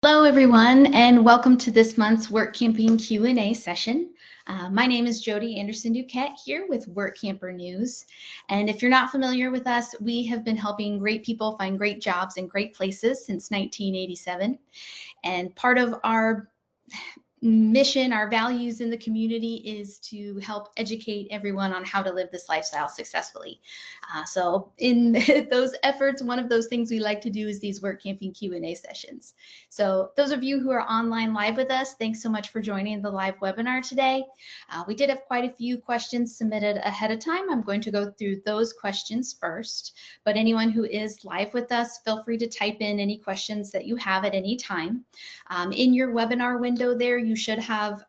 Hello, everyone, and welcome to this month's Workamping Q&A session. My name is Jody Anderson-Duquette here with Workamper News. And if you're not familiar with us, we have been helping great people find great jobs in great places since 1987. And part of our mission, our values in the community is to help educate everyone on how to live this lifestyle successfully. So in those efforts, one of those things we like to do is these Workamping Q&A sessions. So those of you who are online live with us, thanks so much for joining the live webinar today. We did have quite a few questions submitted ahead of time. I'm going to go through those questions first, but anyone who is live with us, feel free to type in any questions that you have at any time. In your webinar window there, you should have,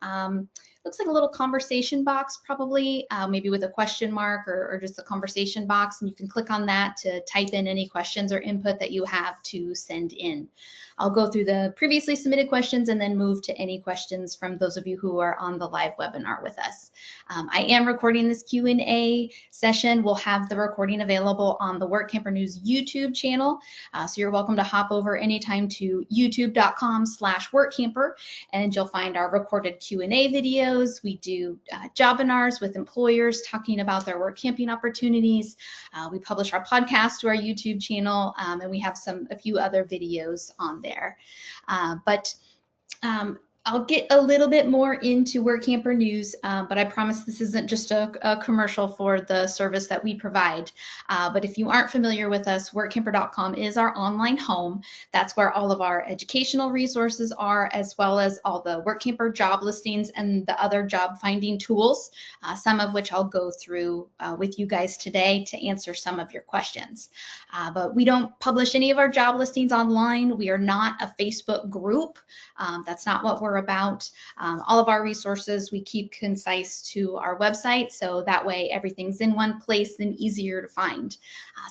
looks like a little conversation box probably, maybe with a question mark or just a conversation box, and you can click on that to type in any questions or input that you have to send in. I'll go through the previously submitted questions and then move to any questions from those of you who are on the live webinar with us. I am recording this Q&A session. We'll have the recording available on the Workamper News YouTube channel. So you're welcome to hop over anytime to youtube.com/workamper, and you'll find our recorded Q&A videos. We do jobinars with employers talking about their work camping opportunities. We publish our podcast to our YouTube channel, and we have a few other videos on there. I'll get a little bit more into Workamper News, but I promise this isn't just a commercial for the service that we provide. But if you aren't familiar with us, workamper.com is our online home. That's where all of our educational resources are, as well as all the Workamper job listings and the other job finding tools, some of which I'll go through with you guys today to answer some of your questions. But we don't publish any of our job listings online. We are not a Facebook group. That's not what we're about. All of our resources we keep concise to our website, so that way everything's in one place and easier to find.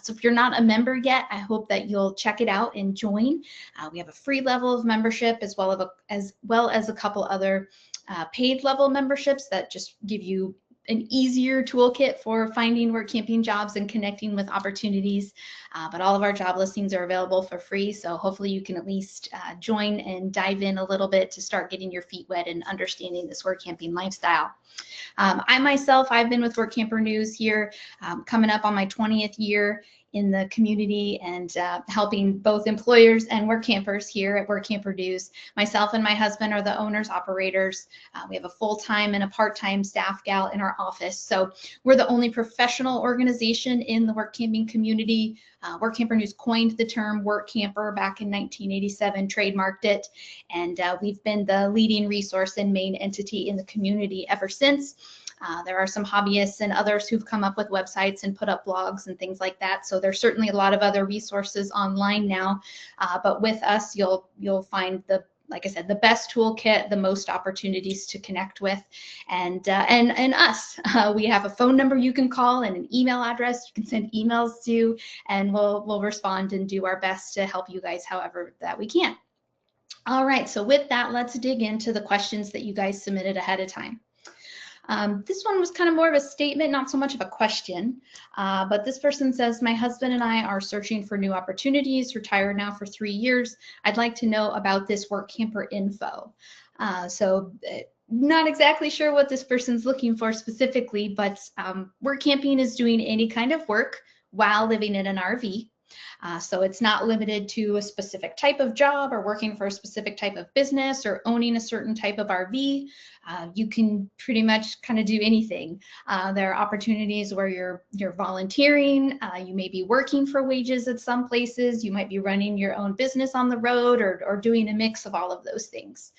So if you're not a member yet, I hope that you'll check it out and join. We have a free level of membership as well as a couple other paid level memberships that just give you an easier toolkit for finding work camping jobs and connecting with opportunities. But all of our job listings are available for free, so hopefully you can at least join and dive in a little bit to start getting your feet wet and understanding this work camping lifestyle. I myself, I've been with Workamper News here coming up on my 20th year in the community and helping both employers and work campers here at Workamper News. Myself and my husband are the owners, operators. We have a full-time and a part-time staff gal in our office. So we're the only professional organization in the work camping community. Workamper News coined the term work camper back in 1987, trademarked it, and we've been the leading resource and main entity in the community ever since. There are some hobbyists and others who've come up with websites and put up blogs and things like that. So there's certainly a lot of other resources online now, but with us, you'll find like I said, the best toolkit, the most opportunities to connect with, and us. We have a phone number you can call and an email address you can send emails to, and we'll respond and do our best to help you guys however that we can. All right, so with that, let's dig into the questions that you guys submitted ahead of time. This one was kind of more of a statement, not so much of a question, but this person says, my husband and I are searching for new opportunities, retired now for 3 years. I'd like to know about this Workamper info. So not exactly sure what this person's looking for specifically, but work camping is doing any kind of work while living in an RV. So it's not limited to a specific type of job or working for a specific type of business or owning a certain type of RV. You can pretty much kind of do anything. There are opportunities where you're volunteering. You may be working for wages at some places. You might be running your own business on the road or doing a mix of all of those things.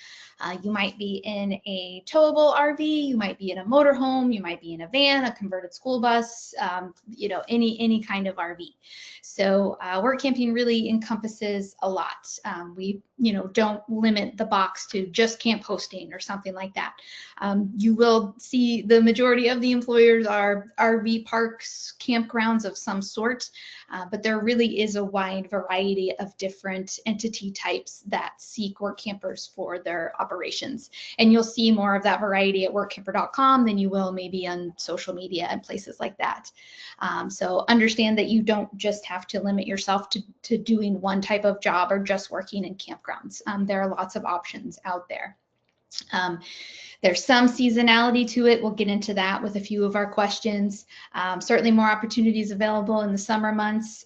You might be in a towable RV, you might be in a motorhome, you might be in a van, a converted school bus, any kind of RV. So work camping really encompasses a lot. We don't limit the box to just camp hosting or something like that. You will see the majority of the employers are RV parks, campgrounds of some sort, but there really is a wide variety of different entity types that seek work campers for their operations. And you'll see more of that variety at workamper.com than you will maybe on social media and places like that. So understand that you don't just have to limit yourself to doing one type of job or just working in campgrounds. There are lots of options out there. There's some seasonality to it. We'll get into that with a few of our questions. Certainly more opportunities available in the summer months,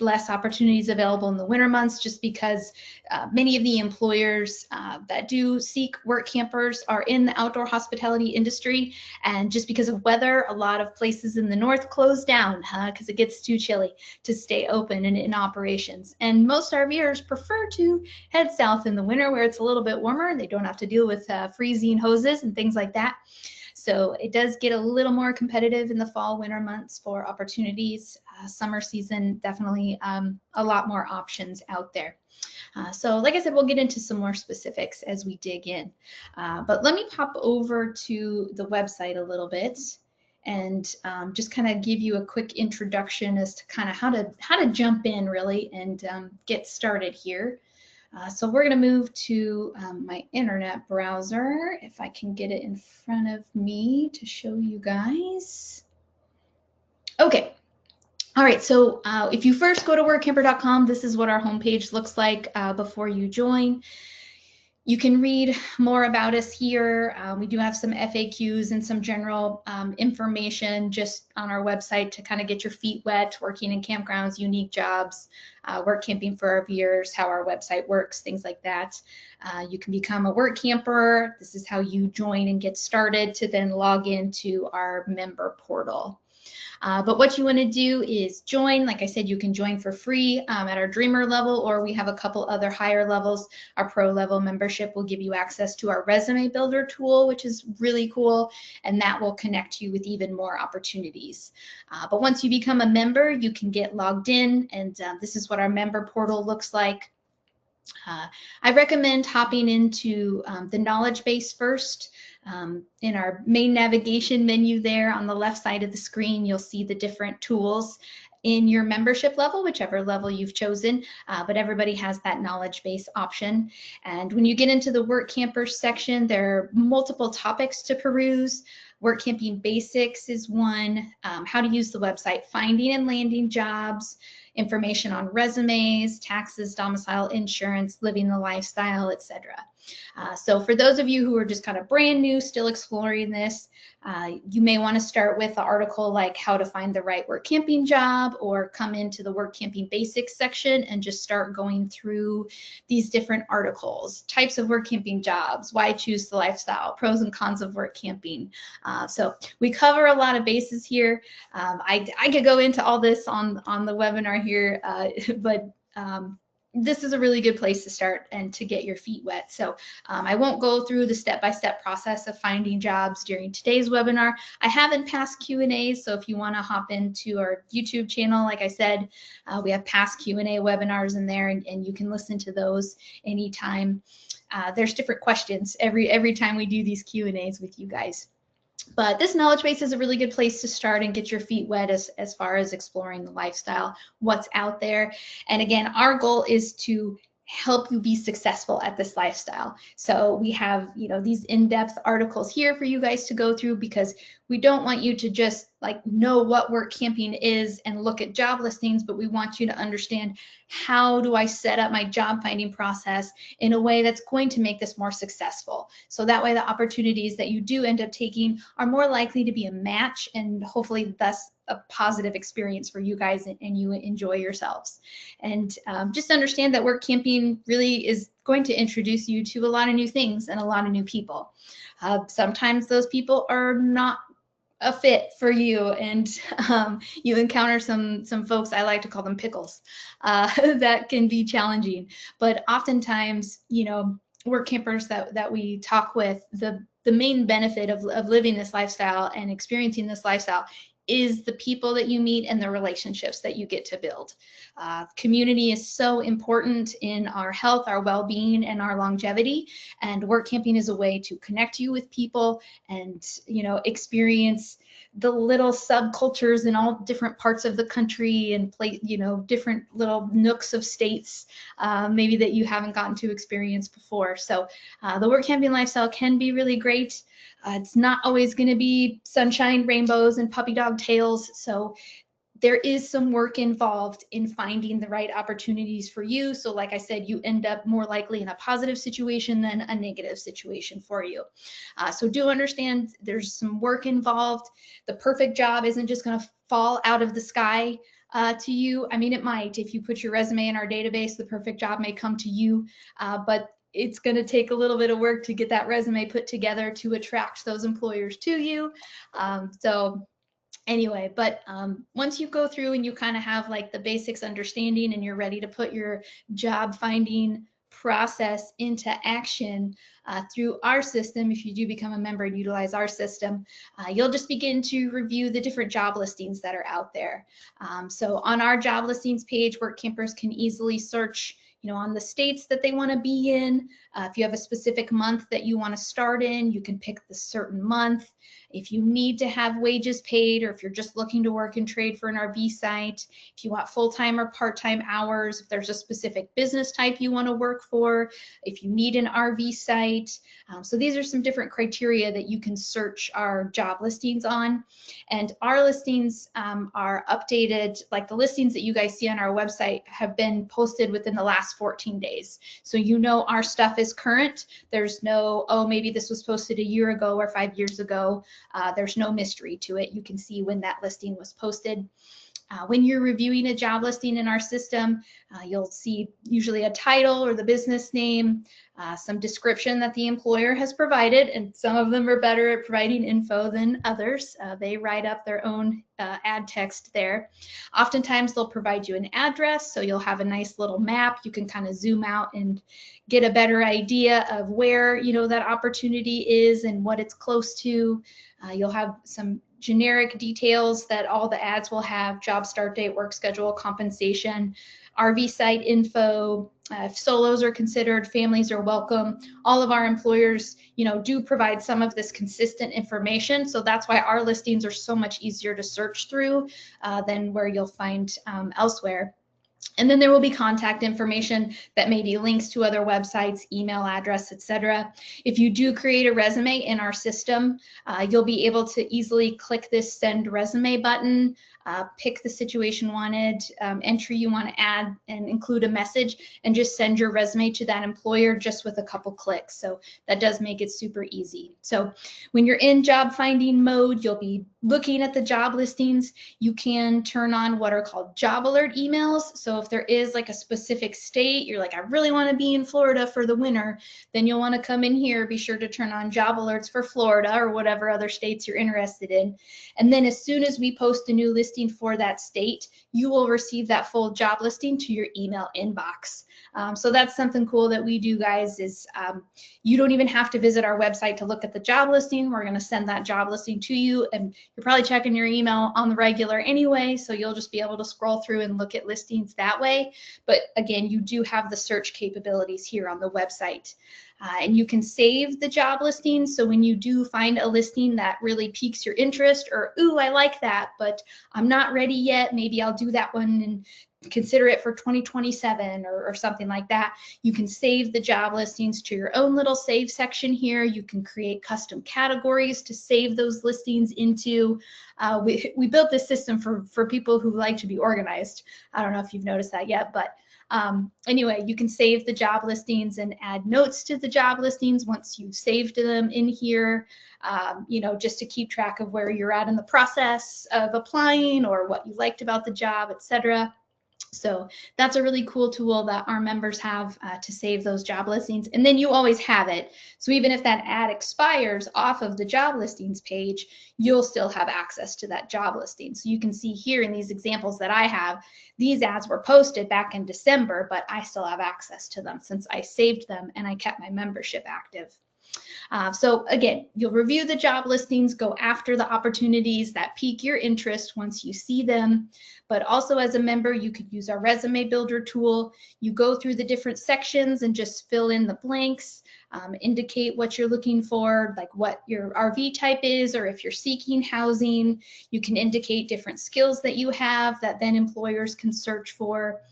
less opportunities available in the winter months, just because many of the employers that do seek work campers are in the outdoor hospitality industry. And just because of weather, a lot of places in the north close down because it gets too chilly to stay open and in operations. And most RVers prefer to head south in the winter where it's a little bit warmer and they don't have to deal with freezing hoses and things like that. So it does get a little more competitive in the fall, winter months for opportunities. Summer season, definitely a lot more options out there. So like I said, we'll get into some more specifics as we dig in. But let me pop over to the website a little bit and just kind of give you a quick introduction as to kind of how to jump in really and get started here. So we're going to move to my internet browser, if I can get it in front of me to show you guys. Okay. All right, so if you first go to workamper.com, this is what our homepage looks like before you join. You can read more about us here. We do have some FAQs and some general information just on our website to kind of get your feet wet, working in campgrounds, unique jobs, work camping for RVers, how our website works, things like that. You can become a work camper. This is how you join and get started to then log into our member portal. But what you want to do is join. Like I said, you can join for free at our Dreamer level, or we have a couple other higher levels. Our Pro level membership will give you access to our resume builder tool, which is really cool, and that will connect you with even more opportunities. But once you become a member, you can get logged in, and this is what our member portal looks like. I recommend hopping into the knowledge base first. In our main navigation menu there on the left side of the screen, you'll see the different tools in your membership level, whichever level you've chosen, but everybody has that knowledge base option. And when you get into the Work Camper section, there are multiple topics to peruse. Work Camping Basics is one, how to use the website, finding and landing jobs, information on resumes, taxes, domicile, insurance, living the lifestyle, etc. So for those of you who are just kind of brand new, still exploring this, you may want to start with an article like how to find the right work camping job, or come into the Work Camping Basics section and just start going through these different articles, types of work camping jobs, why choose the lifestyle, pros and cons of work camping. So we cover a lot of bases here. I could go into all this on the webinar here, but this is a really good place to start and to get your feet wet. So I won't go through the step-by-step process of finding jobs during today's webinar. I haven't past Q&As, so if you want to hop into our YouTube channel, like I said, we have past Q&A webinars in there, and you can listen to those anytime. There's different questions every time we do these Q&As with you guys. But this knowledge base is a really good place to start and get your feet wet as far as exploring the lifestyle, what's out there. And again, our goal is to help you be successful at this lifestyle. So we have, these in-depth articles here for you guys to go through, because we don't want you to just know what work camping is and look at job listings, but we want you to understand, how do I set up my job finding process in a way that's going to make this more successful? So that way the opportunities that you do end up taking are more likely to be a match, and hopefully thus a positive experience for you guys, and you enjoy yourselves. And just understand that work camping really is going to introduce you to a lot of new things and a lot of new people. Sometimes those people are not a fit for you, and you encounter some folks, I like to call them pickles, that can be challenging. But oftentimes, work campers that we talk with, the main benefit of living this lifestyle and experiencing this lifestyle is the people that you meet and the relationships that you get to build. Community is so important in our health, our well-being, and our longevity. And work camping is a way to connect you with people and, experience the little subcultures in all different parts of the country, and different little nooks of states, maybe that you haven't gotten to experience before. So the work camping lifestyle can be really great. It's not always going to be sunshine, rainbows, and puppy dog tails. So there is some work involved in finding the right opportunities for you. So like I said, you end up more likely in a positive situation than a negative situation for you. So do understand there's some work involved. The perfect job isn't just going to fall out of the sky to you. I mean, it might. If you put your resume in our database, the perfect job may come to you, but it's going to take a little bit of work to get that resume put together to attract those employers to you. So anyway, but once you go through and you kind of have like the basics understanding and you're ready to put your job finding process into action through our system, if you do become a member and utilize our system, you'll just begin to review the different job listings that are out there. So on our job listings page, work campers can easily search on the states that they want to be in. If you have a specific month that you want to start in, you can pick the certain month. If you need to have wages paid, or if you're just looking to work and trade for an RV site, if you want full-time or part-time hours, if there's a specific business type you want to work for, if you need an RV site. So these are some different criteria that you can search our job listings on. And our listings are updated, like the listings that you guys see on our website have been posted within the last 14 days. So our stuff is current. There's no, oh, maybe this was posted a year ago or 5 years ago. There's no mystery to it. You can see when that listing was posted. When you're reviewing a job listing in our system, you'll see usually a title or the business name, some description that the employer has provided, and some of them are better at providing info than others. They write up their own ad text there. Oftentimes they'll provide you an address, so you'll have a nice little map. You can kind of zoom out and get a better idea of where that opportunity is and what it's close to. You'll have some generic details that all the ads will have: job start date, work schedule, compensation, RV site info. If solos are considered, families are welcome. All of our employers, do provide some of this consistent information. So that's why our listings are so much easier to search through than where you'll find elsewhere. And then there will be contact information that may be links to other websites, email address, etc. If you do create a resume in our system, you'll be able to easily click this send resume button, pick the situation wanted, entry you want to add, and include a message, and just send your resume to that employer just with a couple clicks. So that does make it super easy. So when you're in job finding mode, you'll be looking at the job listings. You can turn on what are called job alert emails. So if there is like a specific state, you're like, I really want to be in Florida for the winter, then you'll want to come in here, be sure to turn on job alerts for Florida or whatever other states you're interested in. And then as soon as we post a new listing for that state, you will receive that full job listing to your email inbox. So that's something cool that we do, guys, is you don't even have to visit our website to look at the job listing. We're going to send that job listing to you, and you're probably checking your email on the regular anyway, so you'll just be able to scroll through and look at listings that way. But again, you do have the search capabilities here on the website. And you can save the job listing. So when you do find a listing that really piques your interest, or, ooh, I like that, but I'm not ready yet, maybe I'll do that one and consider it for 2027 or something like that, you can save the job listings to your own little save section here. You can create custom categories to save those listings into. We built this system for people who like to be organized. I don't know if you've noticed that yet, but anyway, you can save the job listings and add notes to the job listings once you've saved them in here, just to keep track of where you're at in the process of applying or what you liked about the job, etc. So that's a really cool tool that our members have to save those job listings. And then you always have it. So even if that ad expires off of the job listings page, you'll still have access to that job listing. So you can see here in these examples that I have, these ads were posted back in December, but I still have access to them since I saved them and I kept my membership active. So again, you'll review the job listings, go after the opportunities that pique your interest once you see them. But also as a member, you could use our resume builder tool. You go through the different sections and just fill in the blanks, indicate what you're looking for, like what your RV type is, or if you're seeking housing. You can indicate different skills that you have that then employers can search for.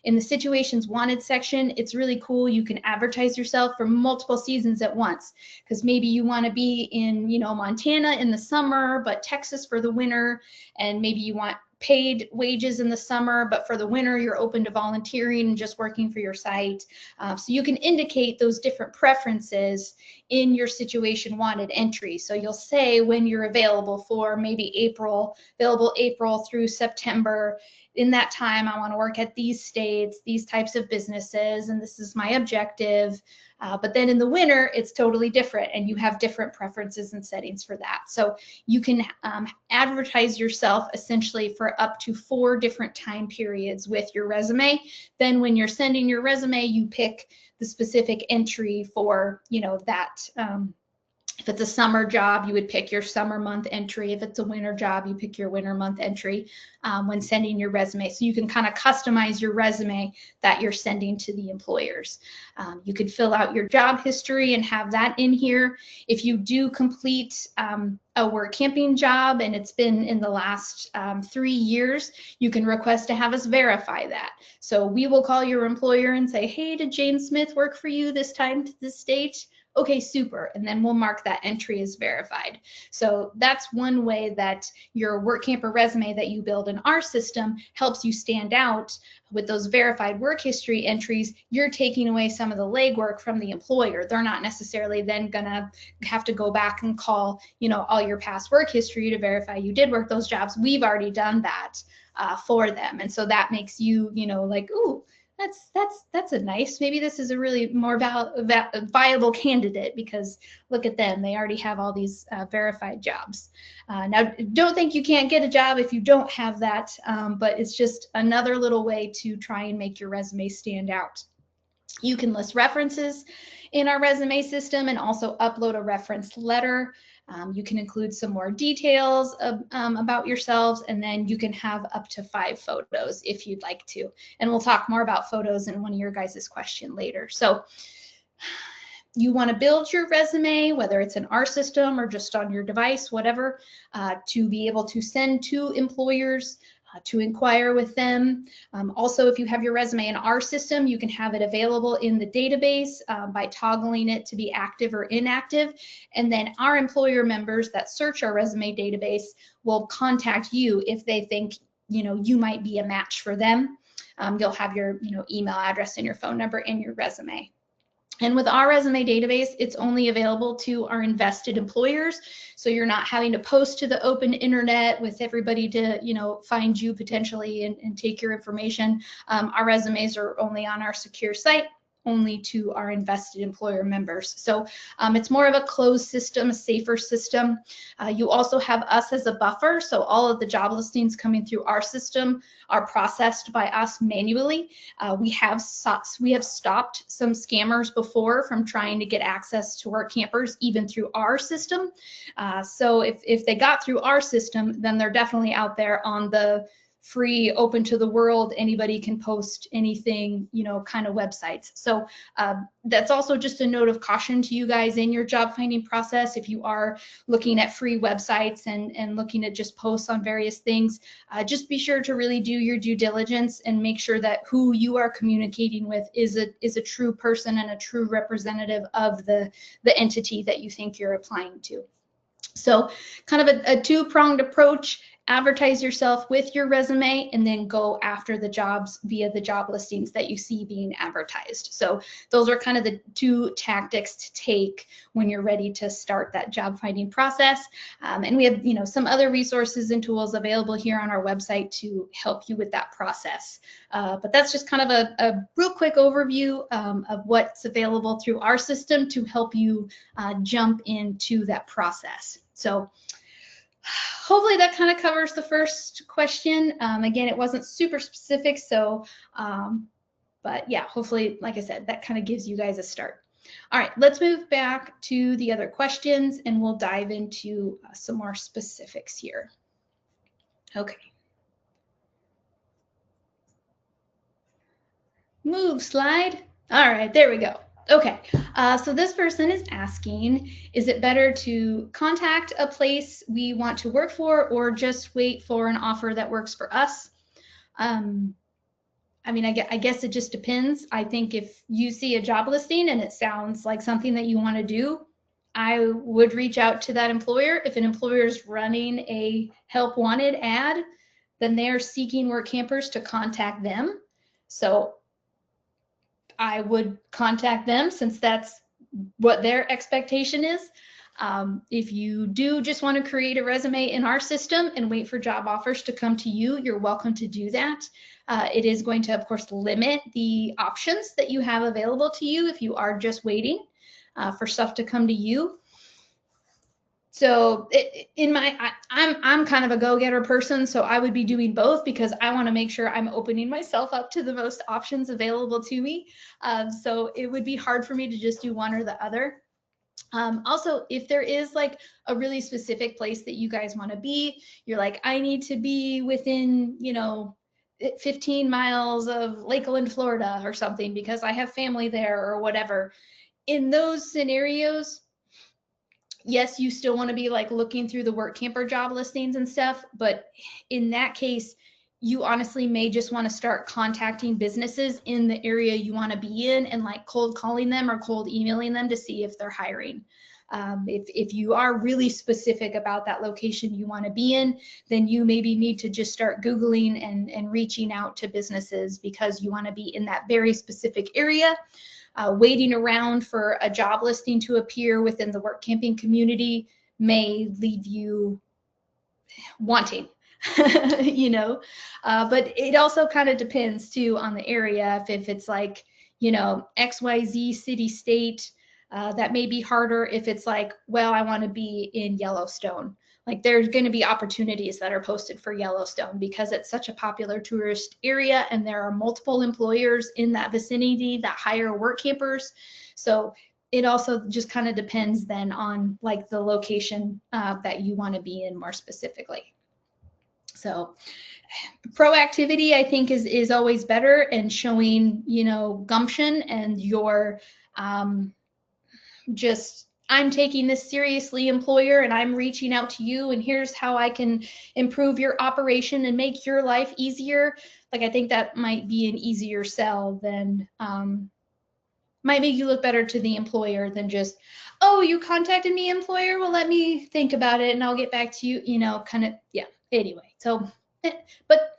In the situations wanted section, it's really cool. You can advertise yourself for multiple seasons at once, because maybe you want to be in, Montana in the summer, but Texas for the winter, and maybe you want paid wages in the summer, but for the winter, you're open to volunteering and just working for your site. So you can indicate those different preferences in your situation wanted entry. So you'll say when you're available for maybe available April through September. In that time, I want to work at these states, these types of businesses, and this is my objective. But then in the winter, it's totally different, and you have different preferences and settings for that. So you can advertise yourself essentially for up to 4 different time periods with your resume. Then when you're sending your resume, you pick the specific entry for, you know, that. If it's a summer job, you would pick your summer month entry. If it's a winter job, you pick your winter month entry when sending your resume. So you can kind of customize your resume that you're sending to the employers. You could fill out your job history and have that in here. If you do complete a Workamping job and it's been in the last 3 years, you can request to have us verify that. So we will call your employer and say, hey, did Jane Smith work for you this time to this date? Okay, super. And then we'll mark that entry as verified. So that's one way that your Workamper resume that you build in our system helps you stand out. With those verified work history entries, you're taking away some of the legwork from the employer. They're not necessarily then gonna have to go back and call, you know, all your past work history to verify you did work those jobs. We've already done that for them. And so that makes you, you know, like, ooh, that's a nice, maybe this is a really more viable candidate because look at them, they already have all these verified jobs. Now, don't think you can't get a job if you don't have that, but it's just another little way to try and make your resume stand out. You can list references in our resume system and also upload a reference letter. You can include some more details about yourselves, and then you can have up to 5 photos if you'd like to. And we'll talk more about photos in one of your guys' questions later. So you want to build your resume, whether it's in our system or just on your device, whatever, to be able to send to employers, to inquire with them. Also, if you have your resume in our system, you can have it available in the database by toggling it to be active or inactive. And then our employer members that search our resume database will contact you if they think, you know, you might be a match for them. You'll have your, you know, email address and your phone number in your resume. And with our resume database, it's only available to our invested employers. So you're not having to post to the open internet with everybody to, you know, find you potentially and take your information. Our resumes are only on our secure site, only to our invested employer members. So it's more of a closed system, a safer system. You also have us as a buffer. So all of the job listings coming through our system are processed by us manually. We have stopped some scammers before from trying to get access to Workampers, even through our system. So if they got through our system, then they're definitely out there on the free, open to the world, anybody can post anything, you know, kind of websites. So that's also just a note of caution to you guys in your job finding process. If you are looking at free websites and looking at just posts on various things, just be sure to really do your due diligence and make sure that who you are communicating with is a true person and a true representative of the entity that you think you're applying to. So kind of a two-pronged approach. Advertise yourself with your resume and then go after the jobs via the job listings that you see being advertised. So those are kind of the 2 tactics to take when you're ready to start that job finding process. And we have, you know, some other resources and tools available here on our website to help you with that process. But that's just kind of a real quick overview of what's available through our system to help you jump into that process. So hopefully that kind of covers the first question. Again, it wasn't super specific, so, but yeah, hopefully, like I said, that kind of gives you guys a start. All right, let's move back to the other questions and we'll dive into some more specifics here. Okay. Move slide. All right, there we go. Okay, so this person is asking, is it better to contact a place we want to work for or just wait for an offer that works for us? I mean, I guess it just depends. I think if you see a job listing and it sounds like something that you want to do, I would reach out to that employer. If an employer is running a help wanted ad, then they're seeking work campers to contact them. So I would contact them since that's what their expectation is. If you do just want to create a resume in our system and wait for job offers to come to you, you're welcome to do that. It is going to, of course, limit the options that you have available to you if you are just waiting for stuff to come to you. So I'm kind of a go-getter person, so I would be doing both because I want to make sure I'm opening myself up to the most options available to me. So it would be hard for me to just do one or the other. Also, if there is like a really specific place that you guys want to be, you're like, I need to be within, 15 miles of Lakeland, Florida or something because I have family there or whatever. In those scenarios, yes, you still want to be like looking through the Workamper job listings and stuff, but in that case, you honestly may just want to start contacting businesses in the area you want to be in and like cold calling them or cold emailing them to see if they're hiring. If you are really specific about that location you want to be in, then you maybe need to just start Googling and reaching out to businesses because you want to be in that very specific area. Waiting around for a job listing to appear within the Workamping community may leave you wanting, but it also kind of depends too on the area. If it's like, XYZ city, state, that may be harder. If it's like, well, I want to be in Yellowstone. Like there's going to be opportunities that are posted for Yellowstone because it's such a popular tourist area and there are multiple employers in that vicinity that hire work campers. So it also just kind of depends then on like the location that you want to be in more specifically. So proactivity, I think, is always better, and showing, gumption and your just, I'm taking this seriously, employer, and I'm reaching out to you, and here's how I can improve your operation and make your life easier. Like, I think that might be an easier sell than, might make you look better to the employer than just, oh, you contacted me, employer? Well, let me think about it and I'll get back to you, kind of, yeah. Anyway, so, but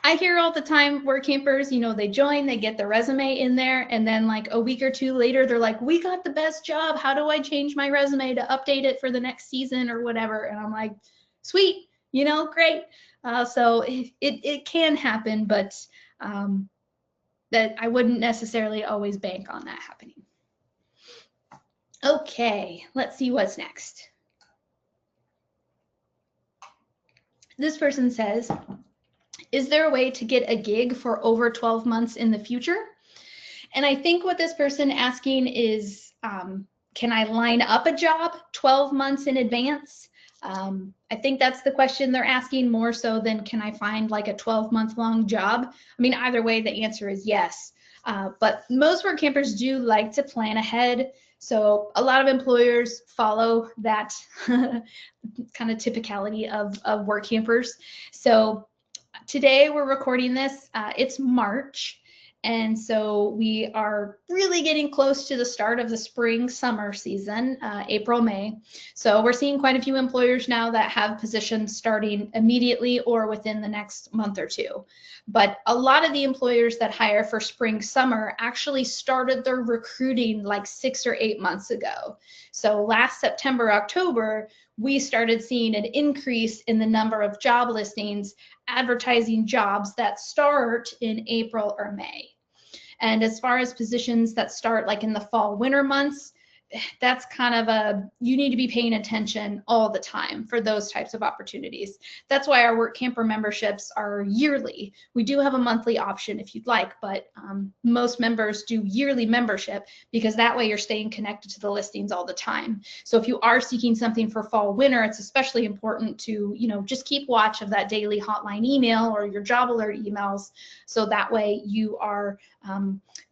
I hear all the time work campers, they join, they get the resume in there, and then like a week or two later, they're like, we got the best job. How do I change my resume to update it for the next season or whatever? And I'm like, sweet, great. So it can happen, but that I wouldn't necessarily always bank on that happening. Okay, let's see what's next. This person says, is there a way to get a gig for over 12 months in the future? And I think what this person asking is, can I line up a job 12 months in advance? I think that's the question they're asking more so than can I find like a 12-month long job? I mean, either way, the answer is yes. But most work campers do like to plan ahead. So a lot of employers follow that kind of typicality of work campers. So today we're recording this, it's March. And so we are really getting close to the start of the spring summer season, April, May. So we're seeing quite a few employers now that have positions starting immediately or within the next month or two. But a lot of the employers that hire for spring summer actually started their recruiting like 6 or 8 months ago. So last September, October, we started seeing an increase in the number of job listings advertising jobs that start in April or May. And as far as positions that start like in the fall, winter months, that's kind of you need to be paying attention all the time for those types of opportunities. That's why our Work Camper memberships are yearly. We do have a monthly option if you'd like, but most members do yearly membership because that way you're staying connected to the listings all the time. So if you are seeking something for fall, winter, it's especially important to, just keep watch of that daily hotline email or your job alert emails. So that way you are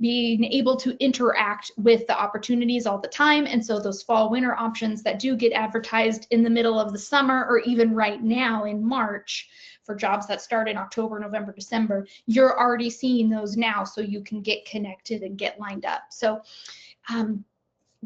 being able to interact with the opportunities all the time. And so those fall winter options that do get advertised in the middle of the summer or even right now in March for jobs that start in October, November, December, you're already seeing those now so you can get connected and get lined up. So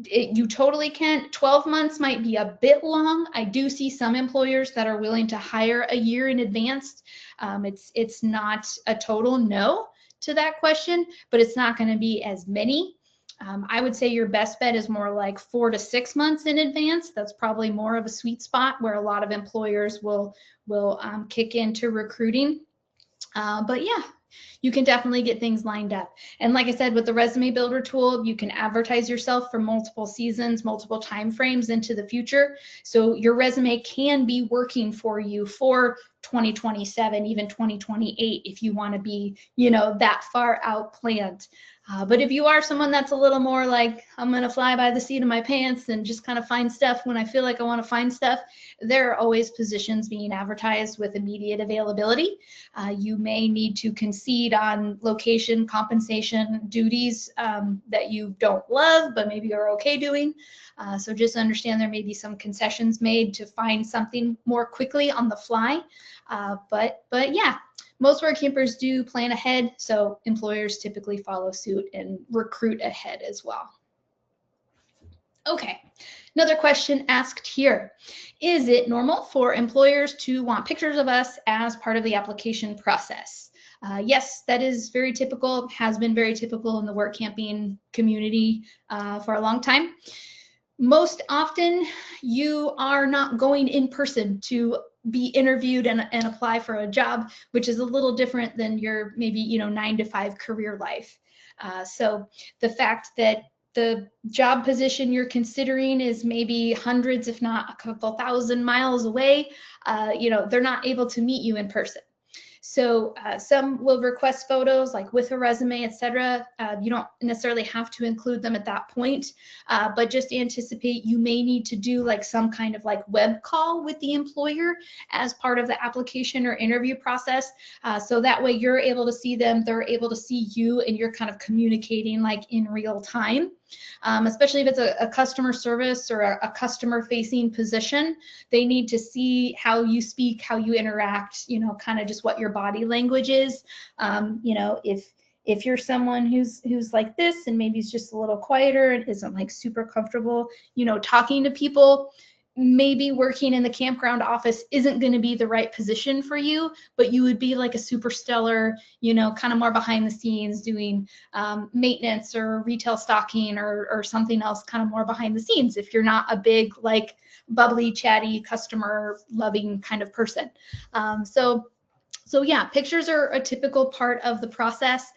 You totally can. 12 months might be a bit long. I do see some employers that are willing to hire a year in advance. It's not a total no to that question, but it's not going to be as many. I would say your best bet is more like 4 to 6 months in advance. That's probably more of a sweet spot where a lot of employers will kick into recruiting. But yeah, you can definitely get things lined up. And like I said, with the resume builder tool, you can advertise yourself for multiple seasons, multiple time frames into the future. So your resume can be working for you for 2027, even 2028, if you want to be, that far out planned. But if you are someone that's a little more like, I'm going to fly by the seat of my pants and just kind of find stuff when I feel like I want to find stuff, there are always positions being advertised with immediate availability. You may need to concede on location, compensation, duties that you don't love, but maybe are okay doing. So just understand there may be some concessions made to find something more quickly on the fly. But yeah, most Workampers do plan ahead, so employers typically follow suit and recruit ahead as well. Okay, another question asked here. Is it normal for employers to want pictures of us as part of the application process? Yes, that is very typical, has been very typical in the Workamping community for a long time. Most often, you are not going in person to be interviewed and apply for a job, which is a little different than your maybe 9 to 5 career life. So the fact that the job position you're considering is maybe hundreds, if not a couple thousand miles away, they're not able to meet you in person. So some will request photos like with a resume, etc. You don't necessarily have to include them at that point, but just anticipate you may need to do like some kind of like web call with the employer as part of the application or interview process. So that way you're able to see them, they're able to see you, and you're kind of communicating like in real time. Especially if it's a customer service or a customer facing position, they need to see how you speak, how you interact, kind of just what your body language is. If you're someone who's like this and maybe is just a little quieter and isn't like super comfortable, talking to people, maybe working in the campground office isn't going to be the right position for you, but you would be like a super stellar, kind of more behind the scenes doing maintenance or retail stocking or something else kind of more behind the scenes if you're not a big, like bubbly, chatty, customer loving kind of person. So yeah, pictures are a typical part of the process.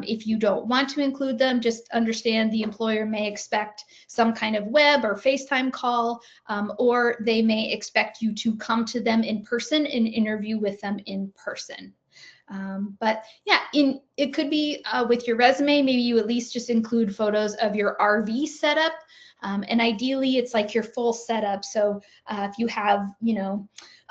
If you don't want to include them, just understand the employer may expect some kind of web or FaceTime call, or they may expect you to come to them in person and interview with them in person. But yeah, it could be with your resume, maybe you at least just include photos of your RV setup. And ideally, it's like your full setup. So if you have,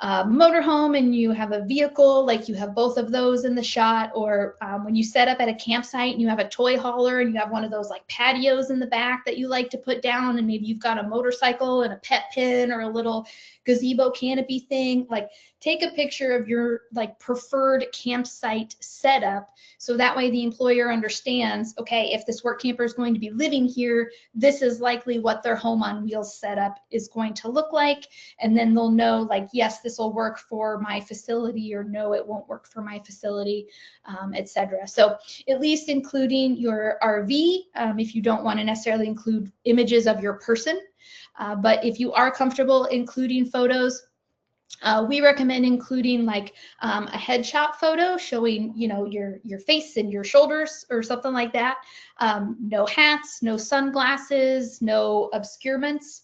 motorhome and you have a vehicle, like you have both of those in the shot, or when you set up at a campsite and you have a toy hauler and you have one of those like patios in the back that you like to put down, and maybe you've got a motorcycle and a pet pin or a little gazebo canopy thing, like take a picture of your like preferred campsite setup. So that way the employer understands, okay, if this Workamper is going to be living here, this is likely what their home on wheels setup is going to look like. And then they'll know like, yes, this will work for my facility, or no, it won't work for my facility, etc. So at least including your RV, if you don't want to necessarily include images of your person. But if you are comfortable including photos, we recommend including like a headshot photo showing, your face and your shoulders or something like that. No hats, no sunglasses, no obscurements.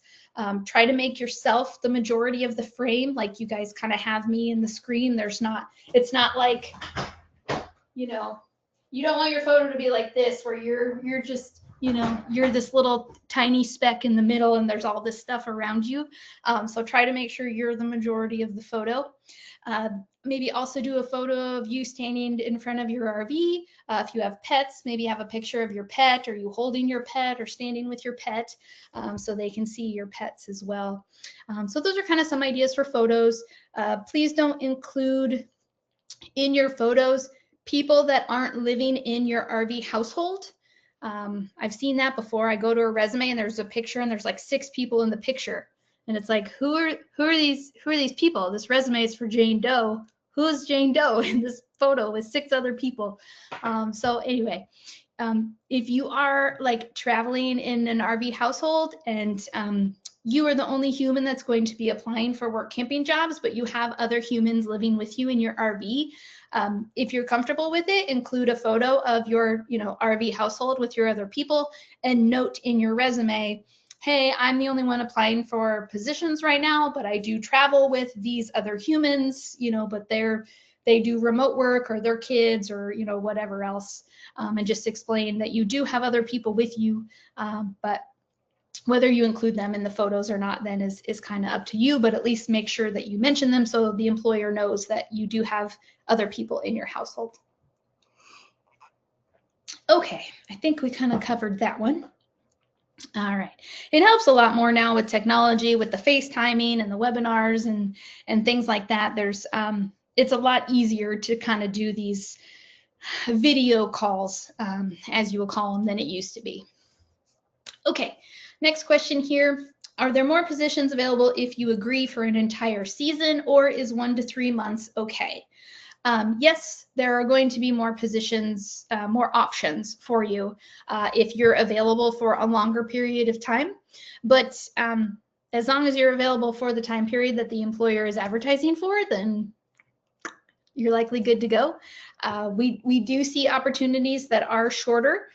Try to make yourself the majority of the frame, like you guys kind of have me in the screen. It's not like, you don't want your photo to be like this where you're just, you're this little tiny speck in the middle and there's all this stuff around you. So try to make sure you're the majority of the photo. Maybe also do a photo of you standing in front of your RV. If you have pets, maybe have a picture of your pet, or you holding your pet or standing with your pet, so they can see your pets as well. So those are kind of some ideas for photos. Please don't include in your photos people that aren't living in your RV household. I've seen that before. I go to a resume and there's a picture and there's like 6 people in the picture. And it's like, who are these people? This resume is for Jane Doe. Who's Jane Doe in this photo with 6 other people? So anyway, if you are like traveling in an RV household and you are the only human that's going to be applying for work camping jobs, but you have other humans living with you in your RV, if you're comfortable with it, include a photo of your, RV household with your other people, and note in your resume, hey, I'm the only one applying for positions right now, but I do travel with these other humans, but they do remote work, or their kids, or whatever else, and just explain that you do have other people with you, but whether you include them in the photos or not then is kind of up to you, but at least make sure that you mention them so the employer knows that you do have other people in your household. Okay, I think we kind of covered that one. All right. It helps a lot more now with technology, with the FaceTiming and the webinars and things like that. There's it's a lot easier to kind of do these video calls, as you will call them, than it used to be. Okay, next question here. Are there more positions available if you agree for an entire season, or is 1 to 3 months okay? Yes, there are going to be more positions, more options for you if you're available for a longer period of time. But as long as you're available for the time period that the employer is advertising for, then you're likely good to go. We do see opportunities that are shorter.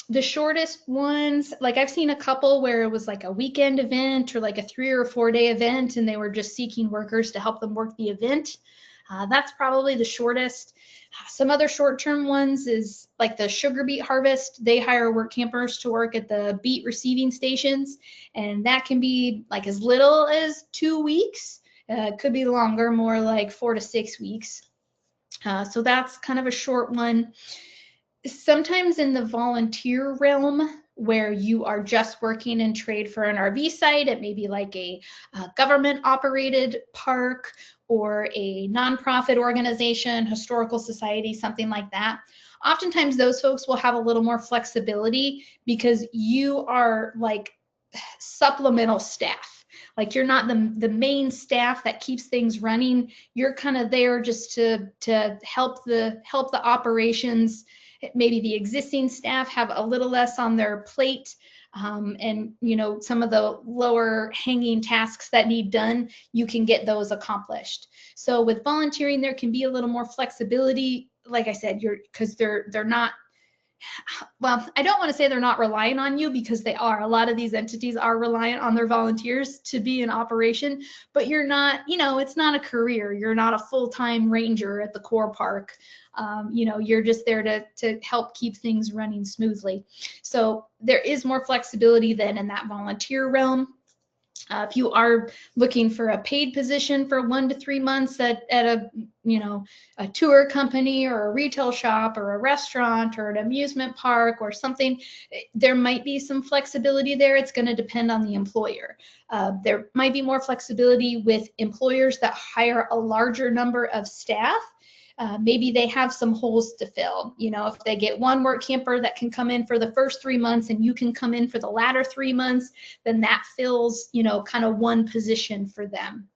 The shortest ones, like I've seen a couple where it was like a weekend event or like a 3 or 4 day event, and they were just seeking workers to help them work the event. That's probably the shortest. Some other short-term ones is like the sugar beet harvest. They hire work campers to work at the beet receiving stations, and that can be like as little as 2 weeks. It could be longer, more like 4 to 6 weeks. So that's kind of a short one. Sometimes in the volunteer realm, where you are just working in trade for an RV site, it may be like a government operated park or a nonprofit organization, historical society, something like that. Oftentimes those folks will have a little more flexibility because you are like supplemental staff. Like you're not the main staff that keeps things running. You're kind of there just to help the operations. Maybe the existing staff have a little less on their plate, and some of the lower hanging tasks that need done, you can get those accomplished. So with volunteering, there can be a little more flexibility. Like I said, because they're not, well, I don't want to say they're not relying on you, because they are. A lot of these entities are reliant on their volunteers to be in operation, but you're not, it's not a career. You're not a full-time ranger at the core park. You're just there to help keep things running smoothly. So there is more flexibility than in that volunteer realm. If you are looking for a paid position for 1 to 3 months at a tour company or a retail shop or a restaurant or an amusement park or something, there might be some flexibility there. It's going to depend on the employer. There might be more flexibility with employers that hire a larger number of staff. Maybe they have some holes to fill. If they get one work camper that can come in for the first 3 months and you can come in for the latter 3 months, then that fills, kind of one position for them.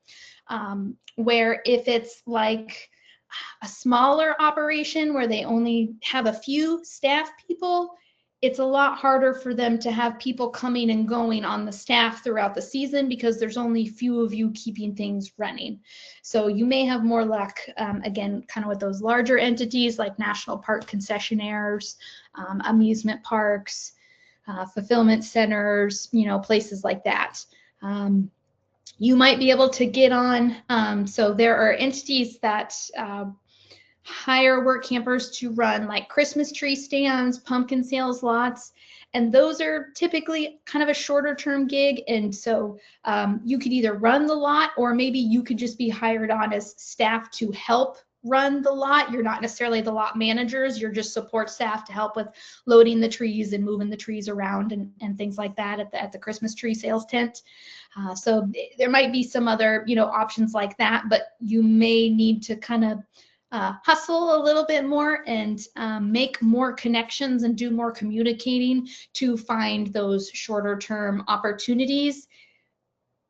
Where if it's like a smaller operation where they only have a few staff people, it's a lot harder for them to have people coming and going on the staff throughout the season because there's only few of you keeping things running. So you may have more luck, again, kind of with those larger entities like national park concessionaires, amusement parks, fulfillment centers, places like that. You might be able to get on. So there are entities that hire work campers to run like Christmas tree stands, pumpkin sales lots, and those are typically kind of a shorter term gig. And so you could either run the lot, or maybe you could just be hired on as staff to help run the lot. You're not necessarily the lot managers, you're just support staff to help with loading the trees and moving the trees around and things like that at the Christmas tree sales tent. So there might be some other options like that, but you may need to kind of hustle a little bit more and make more connections and do more communicating to find those shorter term opportunities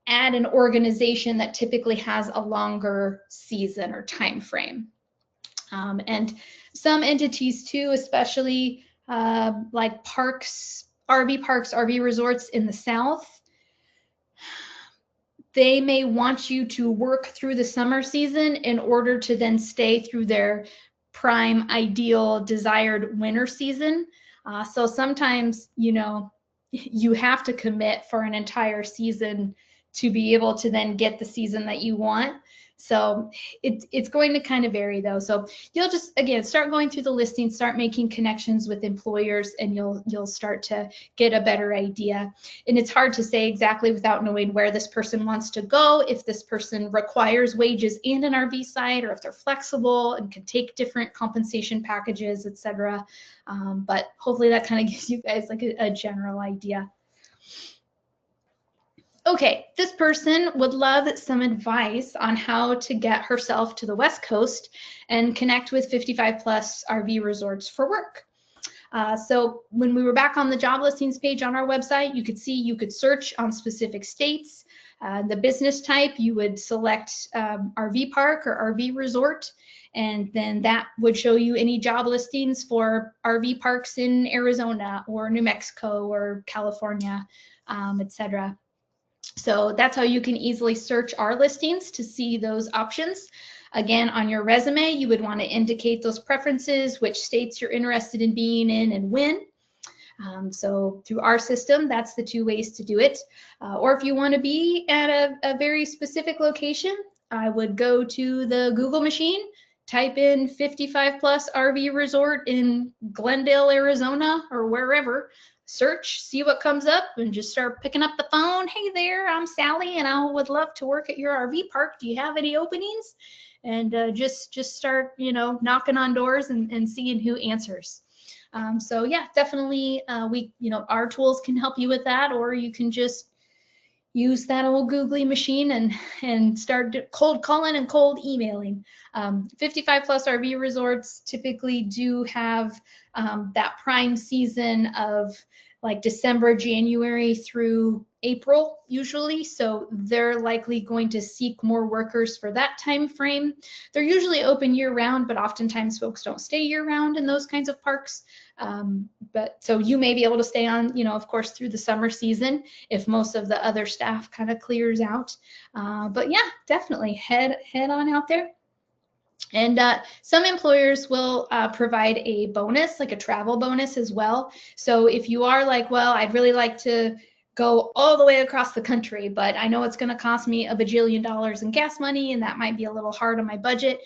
at an organization that typically has a longer season or time frame. And some entities too, especially like parks, RV resorts in the South, they may want you to work through the summer season in order to then stay through their prime, ideal, desired winter season. So sometimes, you know, you have to commit for an entire season to be able to then get the season that you want. So it's going to kind of vary though. So you'll just, again, start going through the listing, start making connections with employers, and you'll start to get a better idea. And it's hard to say exactly without knowing where this person wants to go, if this person requires wages and an RV site, or if they're flexible and can take different compensation packages, etc. But hopefully that kind of gives you guys like a general idea. Okay, this person would love some advice on how to get herself to the West Coast and connect with 55 plus RV resorts for work. So when we were back on the job listings page on our website, you could see you could search on specific states. The business type, you would select RV park or RV resort, and then that would show you any job listings for RV parks in Arizona or New Mexico or California, etc. So that's how you can easily search our listings to see those options. Again, on your resume, you would want to indicate those preferences, which states you're interested in being in and when. So through our system, that's the two ways to do it. Or if you want to be at a very specific location, I would go to the Google machine, type in 55 plus RV resort in Glendale, Arizona, or wherever. Search, see what comes up, and just start picking up the phone. Hey there, I'm Sally, and I would love to work at your RV park. Do you have any openings? And just start, you know, knocking on doors and seeing who answers. So yeah, definitely, our tools can help you with that, or you can just use that old googly machine and start cold calling and cold emailing. 55 plus RV resorts typically do have that prime season of like December, January through April usually. So they're likely going to seek more workers for that time frame. They're usually open year round, but oftentimes folks don't stay year round in those kinds of parks. But so you may be able to stay on, you know, of course, through the summer season if most of the other staff kind of clears out. But yeah, definitely head on out there. And some employers will provide a bonus, like a travel bonus as well. So if you are like, well, I'd really like to go all the way across the country, but I know it's going to cost me $1 bajillion in gas money, and that might be a little hard on my budget.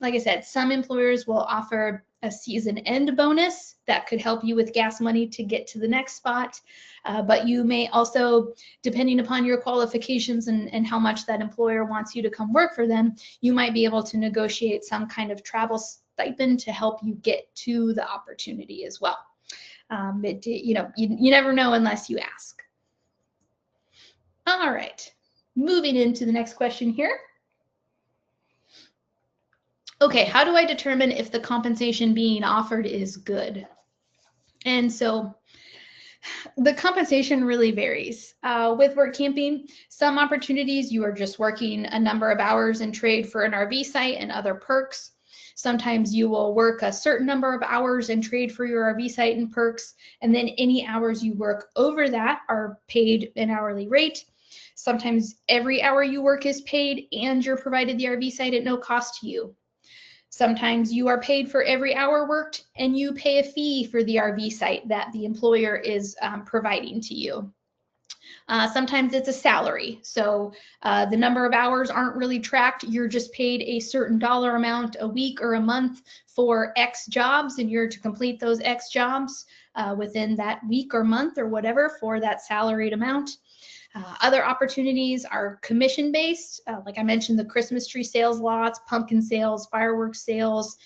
Like I said, some employers will offer a season end bonus that could help you with gas money to get to the next spot. But you may also, depending upon your qualifications and how much that employer wants you to come work for them, you might be able to negotiate some kind of travel stipend to help you get to the opportunity as well. You never know unless you ask. All right, moving into the next question here. Okay, how do I determine if the compensation being offered is good? And so the compensation really varies. With Workamping, some opportunities you are just working a number of hours in trade for an RV site and other perks. Sometimes you will work a certain number of hours and trade for your RV site and perks, and then any hours you work over that are paid an hourly rate. Sometimes every hour you work is paid and you're provided the RV site at no cost to you. Sometimes you are paid for every hour worked and you pay a fee for the RV site that the employer is providing to you. Sometimes it's a salary. So the number of hours aren't really tracked. You're just paid a certain dollar amount a week or a month for X jobs, and you're to complete those X jobs within that week or month or whatever for that salaried amount. Other opportunities are commission-based. Like I mentioned, the Christmas tree sales lots, pumpkin sales, fireworks sales,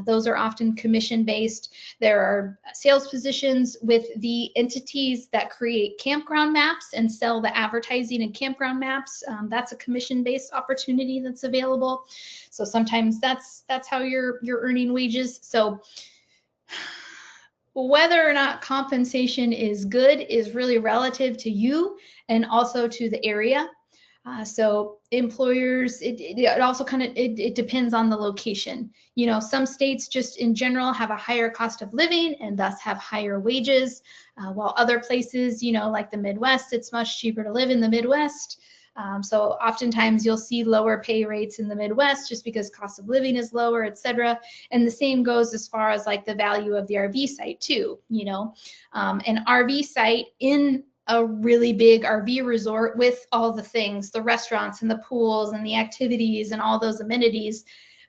those are often commission-based. There are sales positions with the entities that create campground maps and sell the advertising and campground maps. That's a commission-based opportunity that's available. So sometimes that's how you're earning wages. So whether or not compensation is good is really relative to you and also to the area. So employers, it also kind of, it depends on the location. You know, some states just in general have a higher cost of living and thus have higher wages, while other places, you know, like the Midwest, it's much cheaper to live in the Midwest. So oftentimes you'll see lower pay rates in the Midwest just because cost of living is lower, et cetera. And the same goes as far as like the value of the RV site too, you know. An RV site in a really big RV resort with all the things, the restaurants and the pools and the activities and all those amenities,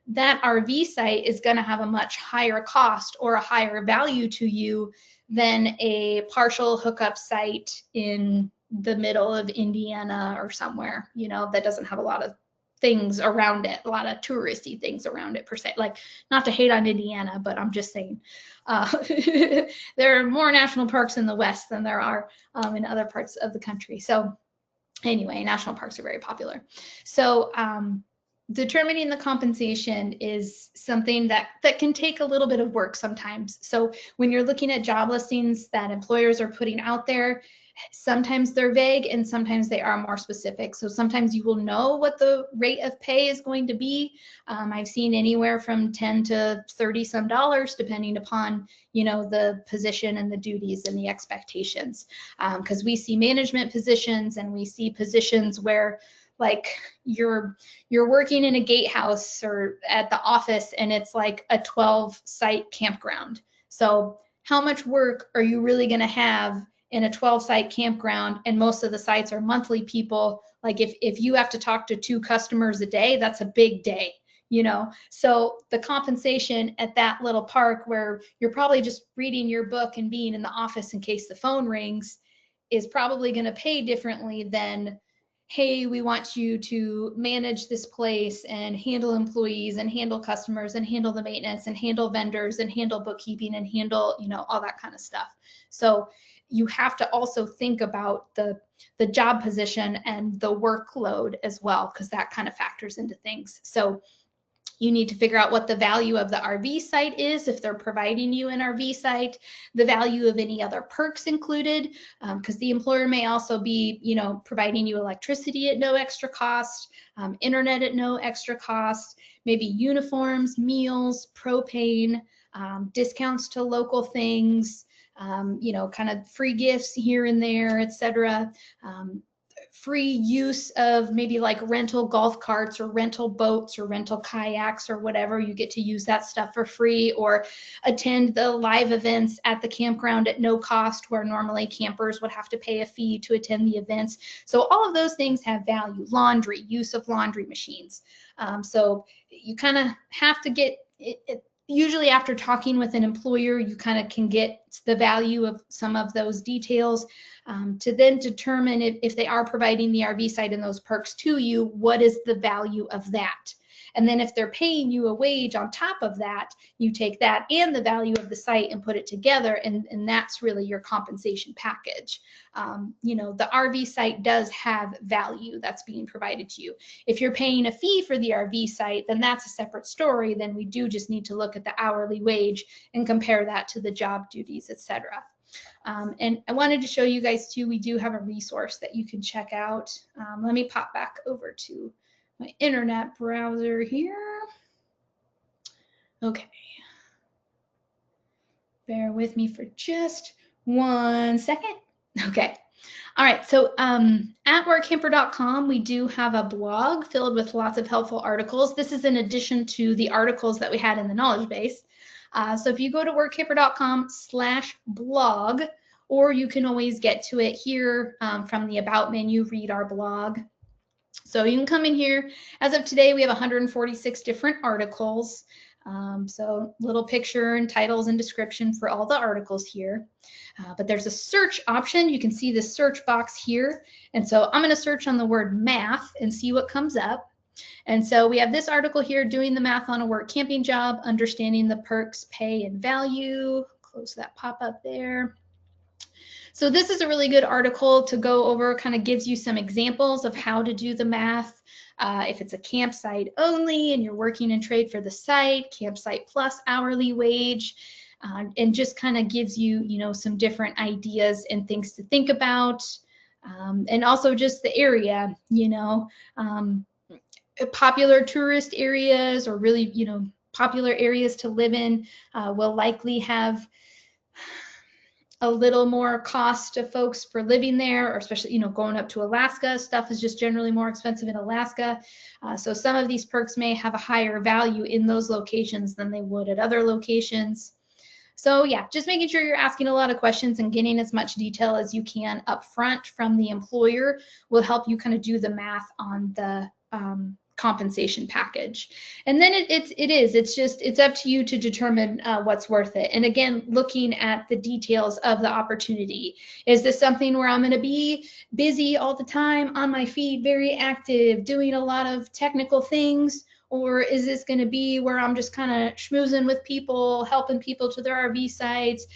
that RV site is going to have a much higher cost or a higher value to you than a partial hookup site in the middle of Indiana or somewhere, you know, that doesn't have a lot of things around it, a lot of touristy things around it per se. Like, not to hate on Indiana, but I'm just saying there are more national parks in the West than there are in other parts of the country. So anyway, national parks are very popular. So determining the compensation is something that can take a little bit of work sometimes. So when you're looking at job listings that employers are putting out there, sometimes they're vague and sometimes they are more specific. So sometimes you will know what the rate of pay is going to be. I've seen anywhere from 10 to 30 some dollars, depending upon, you know, the position and the duties and the expectations. Because we see management positions and we see positions where like you're working in a gatehouse or at the office and it's like a 12 site campground. So how much work are you really going to have in a 12 site campground? And most of the sites are monthly people. Like if you have to talk to 2 customers a day, that's a big day, you know? So the compensation at that little park where you're probably just reading your book and being in the office in case the phone rings is probably going to pay differently than, hey, we want you to manage this place and handle employees and handle customers and handle the maintenance and handle vendors and handle bookkeeping and handle, you know, all that kind of stuff. So you have to also think about the job position and the workload as well, because that kind of factors into things. So you need to figure out what the value of the RV site is, if they're providing you an RV site, the value of any other perks included, because the employer may also be, you know, providing you electricity at no extra cost, internet at no extra cost, maybe uniforms, meals, propane, discounts to local things, you know, kind of free gifts here and there, etc. Free use of maybe like rental golf carts or rental boats or rental kayaks or whatever. You get to use that stuff for free, or attend the live events at the campground at no cost, where normally campers would have to pay a fee to attend the events. So all of those things have value. Laundry, use of laundry machines. So you kind of have to get it. Usually after talking with an employer, you kind of can get the value of some of those details to then determine if they are providing the RV site and those perks to you, what is the value of that? And then if they're paying you a wage on top of that, you take that and the value of the site and put it together, and that's really your compensation package. You know, the RV site does have value that's being provided to you. If you're paying a fee for the RV site, then that's a separate story. Then we do just need to look at the hourly wage and compare that to the job duties, etc. And I wanted to show you guys too, we do have a resource that you can check out. Let me pop back over to my internet browser here. Okay. Bear with me for just 1 second. Okay. All right. So at workamper.com, we do have a blog filled with lots of helpful articles. This is in addition to the articles that we had in the knowledge base. So if you go to workamper.com/blog, or you can always get to it here from the About menu, read our blog. So you can come in here. As of today, we have 146 different articles. So little picture and titles and description for all the articles here. But there's a search option. You can see the search box here. And so I'm going to search on the word math and see what comes up. And so we have this article here, doing the math on a work camping job, understanding the perks, pay, and value. Close that pop-up there. So this is a really good article to go over, kind of gives you some examples of how to do the math. If it's a campsite only and you're working and trade for the site, campsite plus hourly wage, and just kind of gives you, some different ideas and things to think about. And also just the area, popular tourist areas or really, popular areas to live in will likely have a little more cost to folks for living there, or especially, going up to Alaska. Stuff is just generally more expensive in Alaska. So some of these perks may have a higher value in those locations than they would at other locations. So yeah, just making sure you're asking a lot of questions and getting as much detail as you can up front from the employer will help you kind of do the math on the compensation package. And then it's up to you to determine what's worth it. And again, looking at the details of the opportunity. Is this something where I'm going to be busy all the time, on my feet, very active, doing a lot of technical things? Or is this going to be where I'm just kind of schmoozing with people, helping people to their RV sites,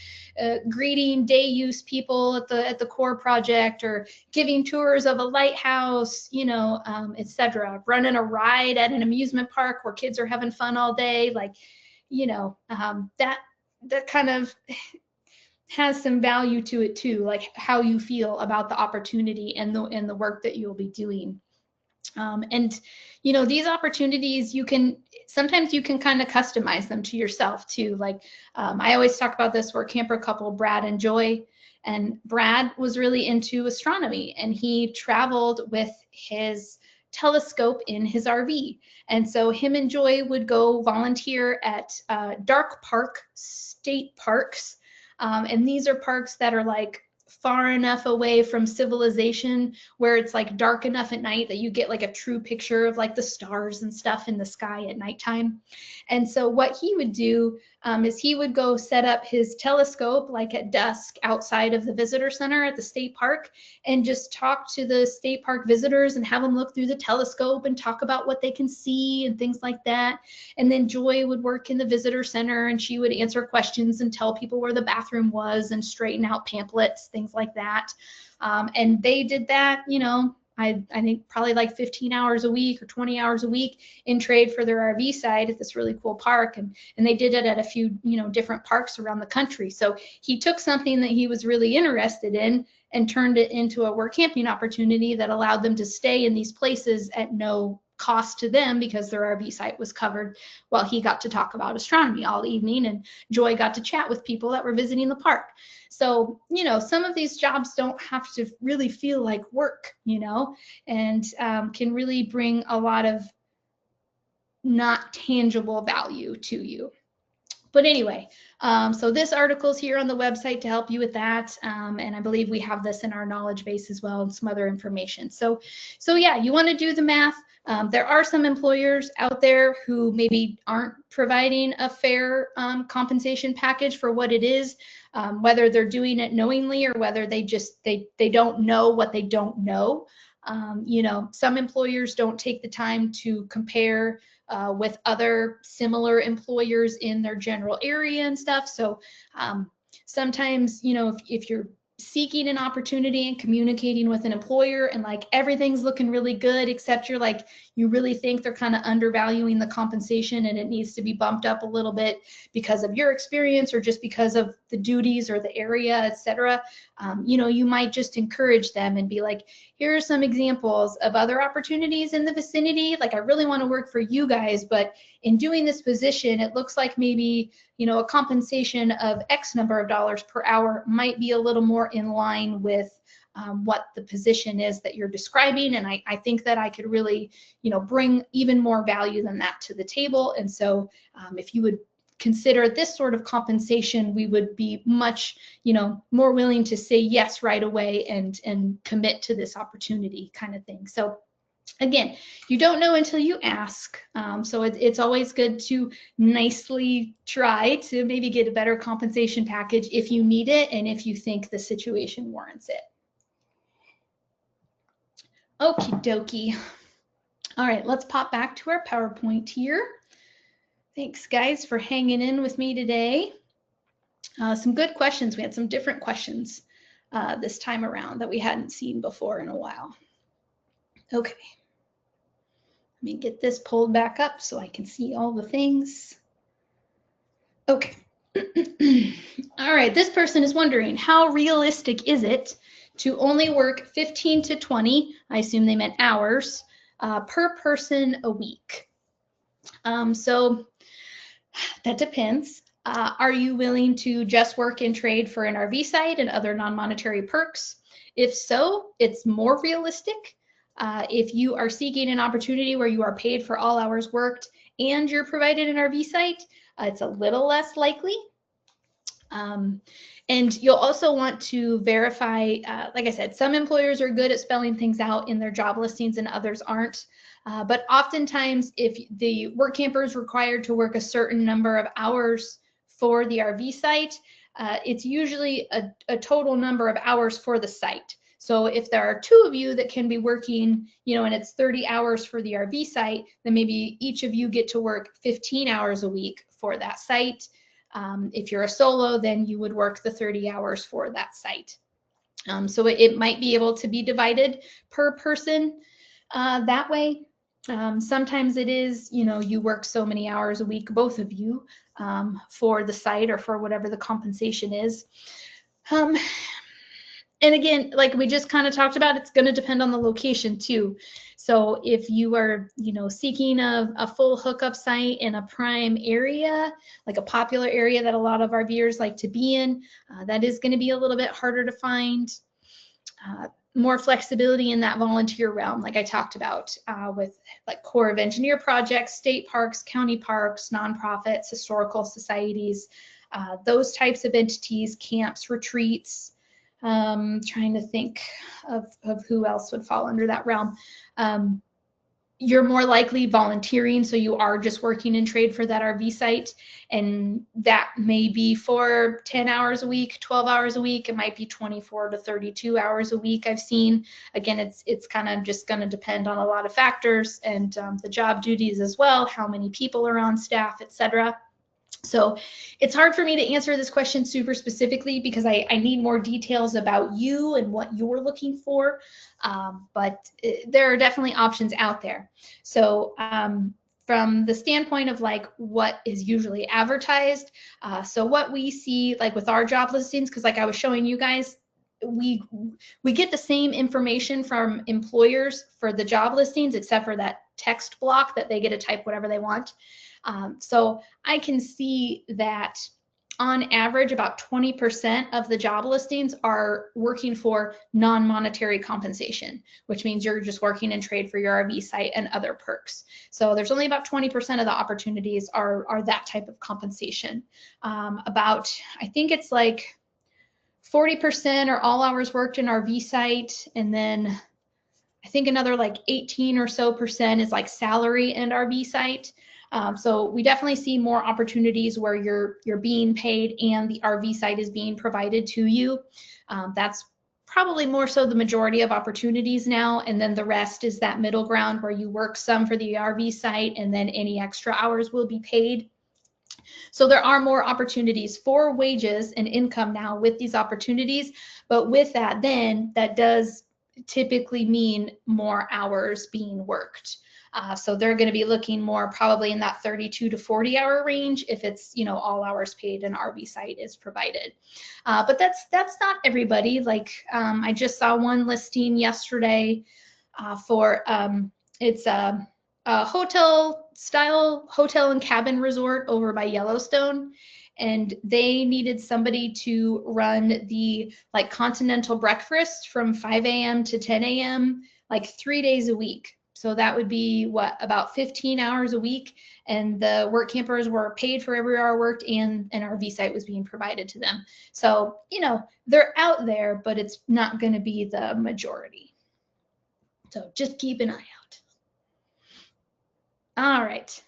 greeting day use people at the core project, or giving tours of a lighthouse, etc. Running a ride at an amusement park where kids are having fun all day, that kind of has some value to it too, like how you feel about the opportunity and the work that you'll be doing. And these opportunities, sometimes you can kind of customize them to yourself too. Like I always talk about this Workamper couple, Brad and Joy, and Brad was really into astronomy, and he traveled with his telescope in his RV. And so him and Joy would go volunteer at dark park state parks. And these are parks that are like far enough away from civilization where it's like dark enough at night that you get like a true picture of like the stars and stuff in the sky at nighttime. And so what he would do is he would go set up his telescope like at dusk outside of the visitor center at the state park and just talk to the state park visitors and have them look through the telescope and talk about what they can see and things like that. And then Joy would work in the visitor center and she would answer questions and tell people where the bathroom was and straighten out pamphlets, things like that. And they did that, I think probably like 15 hours a week or 20 hours a week in trade for their RV site at this really cool park. And they did it at a few, different parks around the country. So he took something that he was really interested in and turned it into a work camping opportunity that allowed them to stay in these places at no cost to them because their RV site was covered, while he got to talk about astronomy all evening and Joy got to chat with people that were visiting the park. So, some of these jobs don't have to really feel like work, and can really bring a lot of not tangible value to you. But anyway, so this article is here on the website to help you with that. And I believe we have this in our knowledge base as well and some other information. So yeah, you want to do the math. There are some employers out there who maybe aren't providing a fair compensation package for what it is, whether they're doing it knowingly or whether they don't know what they don't know. Some employers don't take the time to compare with other similar employers in their general area and stuff. So sometimes, if you're seeking an opportunity and communicating with an employer and like everything's looking really good, except you really think they're kind of undervaluing the compensation and it needs to be bumped up a little bit because of your experience or just because of the duties or the area, etc. You might just encourage them and be like, here are some examples of other opportunities in the vicinity. Like, I really want to work for you guys, but in doing this position, it looks like maybe, a compensation of X number of dollars per hour might be a little more in line with what the position is that you're describing. And I think that I could really, bring even more value than that to the table. And so if you would consider this sort of compensation, we would be much, more willing to say yes right away and commit to this opportunity kind of thing. So Again, you don't know until you ask. So it's always good to nicely try to maybe get a better compensation package if you need it and if you think the situation warrants it. Okie dokie. All right, let's pop back to our PowerPoint here. Thanks, guys, for hanging in with me today. Some good questions. We had some different questions this time around that we hadn't seen before in a while. Okay. Let me get this pulled back up so I can see all the things. Okay. All right, this person is wondering, how realistic is it to only work 15 to 20, I assume they meant hours, per person a week? So that depends. Are you willing to just work and trade for an RV site and other non-monetary perks? If so, it's more realistic. If you are seeking an opportunity where you are paid for all hours worked and you're provided an RV site, it's a little less likely. And you'll also want to verify, like I said, some employers are good at spelling things out in their job listings and others aren't. But oftentimes, if the Workamper is required to work a certain number of hours for the RV site, it's usually a total number of hours for the site. So if there are two of you that can be working, and it's 30 hours for the RV site, then maybe each of you get to work 15 hours a week for that site. If you're a solo, then you would work the 30 hours for that site. So it might be able to be divided per person that way. Sometimes it is, you work so many hours a week, both of you, for the site or for whatever the compensation is. And again, like we just kind of talked about, it's going to depend on the location too. So if you are, seeking a full hookup site in a prime area, like a popular area that a lot of RVers like to be in, that is going to be a little bit harder to find. More flexibility in that volunteer realm, like I talked about, with like Corps of Engineer projects, state parks, county parks, nonprofits, historical societies, those types of entities, camps, retreats. Trying to think of who else would fall under that realm. You're more likely volunteering, so you are just working in trade for that RV site, and that may be for 10 hours a week, 12 hours a week. It might be 24 to 32 hours a week I've seen. Again, it's kind of just going to depend on a lot of factors and the job duties as well, how many people are on staff, etc. So it's hard for me to answer this question super specifically because I need more details about you and what you're looking for, but there are definitely options out there. So from the standpoint of like what is usually advertised, so what we see like with our job listings, because like I was showing you guys, we get the same information from employers for the job listings, except for that text block that they get to type whatever they want. So I can see that on average, about 20% of the job listings are working for non-monetary compensation, which means you're just working in trade for your RV site and other perks. So there's only about 20% of the opportunities are that type of compensation. I think it's like 40% are all hours worked in RV site, and then I think another like 18 or so percent is like salary and RV site. So we definitely see more opportunities where you're being paid and the RV site is being provided to you. That's probably more so the majority of opportunities now, and then the rest is that middle ground where you work some for the RV site and then any extra hours will be paid. So there are more opportunities for wages and income now with these opportunities, but with that then that does typically mean more hours being worked. So they're going to be looking more probably in that 32 to 40 hour range if it's, all hours paid and RV site is provided. But that's not everybody. Like I just saw one listing yesterday for it's a hotel and cabin resort over by Yellowstone. And they needed somebody to run the like continental breakfast from 5 a.m. to 10 a.m. like 3 days a week. So that would be about 15 hours a week, and the work campers were paid for every hour worked, and an RV site was being provided to them. So, they're out there, but it's not going to be the majority. So just keep an eye out. All right.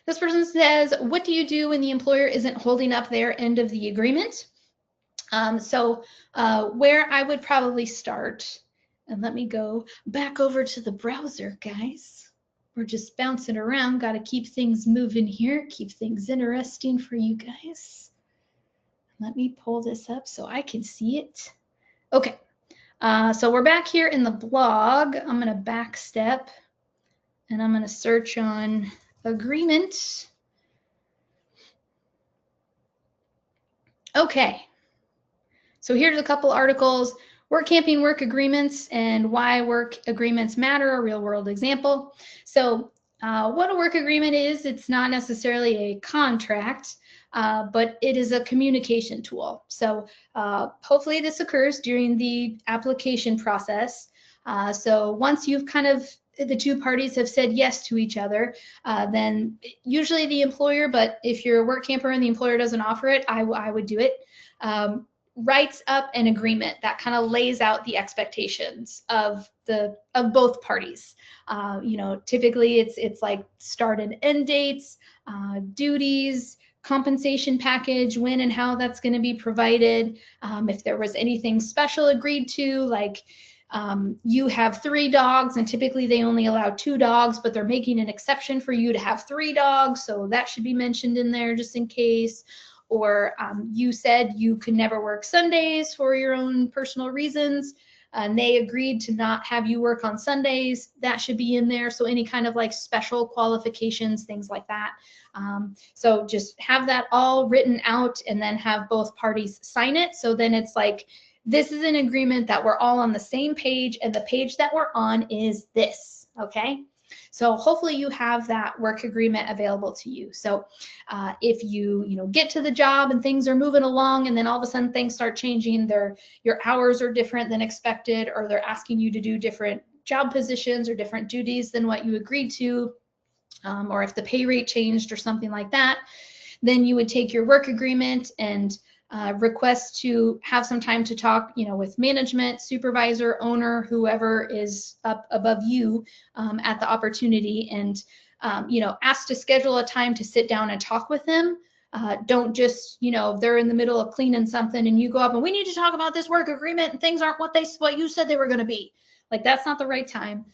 This person says, what do you do when the employer isn't holding up their end of the agreement? Where I would probably start, and let me go back over to the browser, guys. We're just bouncing around, got to keep things moving here, keep things interesting for you guys. Let me pull this up so I can see it. Okay, so we're back here in the blog. I'm going to back step, and I'm going to search on agreement. Okay, so here's a couple articles. Workamping work agreements and why work agreements matter, a real world example. So what a work agreement is, it's not necessarily a contract, but it is a communication tool. So hopefully this occurs during the application process. So once you've kind of, the two parties have said yes to each other, then usually the employer, but if you're a work camper and the employer doesn't offer it, I would do it. Writes up an agreement that kind of lays out the expectations of both parties. Typically it's like start and end dates, duties, compensation package, when and how that's going to be provided. If there was anything special agreed to, like you have 3 dogs and typically they only allow 2 dogs, but they're making an exception for you to have 3 dogs. So that should be mentioned in there just in case. Or you said you could never work Sundays for your own personal reasons, and they agreed to not have you work on Sundays. That should be in there. So any kind of like special qualifications, things like that. So just have that all written out and then have both parties sign it. So then it's like, this is an agreement that we're all on the same page, and the page that we're on is this, okay? So hopefully you have that work agreement available to you. So if you get to the job and things are moving along and then all of a sudden things start changing, your hours are different than expected, or they're asking you to do different job positions or different duties than what you agreed to, or if the pay rate changed or something like that, then you would take your work agreement and request to have some time to talk, with management, supervisor, owner, whoever is up above you at the opportunity, and ask to schedule a time to sit down and talk with them. Don't just, they're in the middle of cleaning something and you go up and we need to talk about this work agreement and things aren't what you said they were going to be. Like, that's not the right time.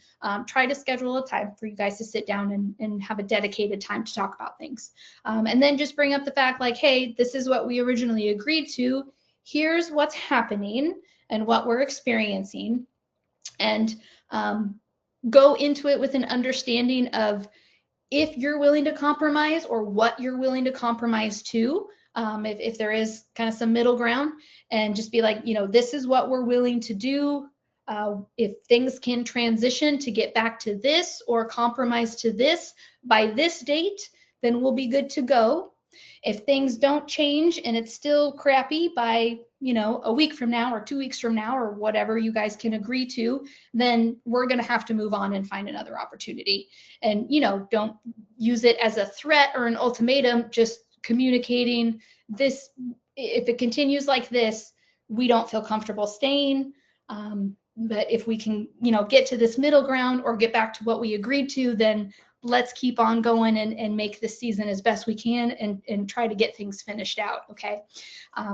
Try to schedule a time for you guys to sit down and have a dedicated time to talk about things. And then just bring up the fact like, hey, this is what we originally agreed to. Here's what's happening and what we're experiencing. And go into it with an understanding of if you're willing to compromise or what you're willing to compromise to. If there is kind of some middle ground, and just be like, this is what we're willing to do. If things can transition to get back to this or compromise to this by this date, then we'll be good to go. If things don't change and it's still crappy by, a week from now or 2 weeks from now or whatever you guys can agree to, then we're going to have to move on and find another opportunity. And, don't use it as a threat or an ultimatum, just communicating this. If it continues like this, we don't feel comfortable staying. But if we can, get to this middle ground or get back to what we agreed to, then let's keep on going and make this season as best we can and try to get things finished out, okay?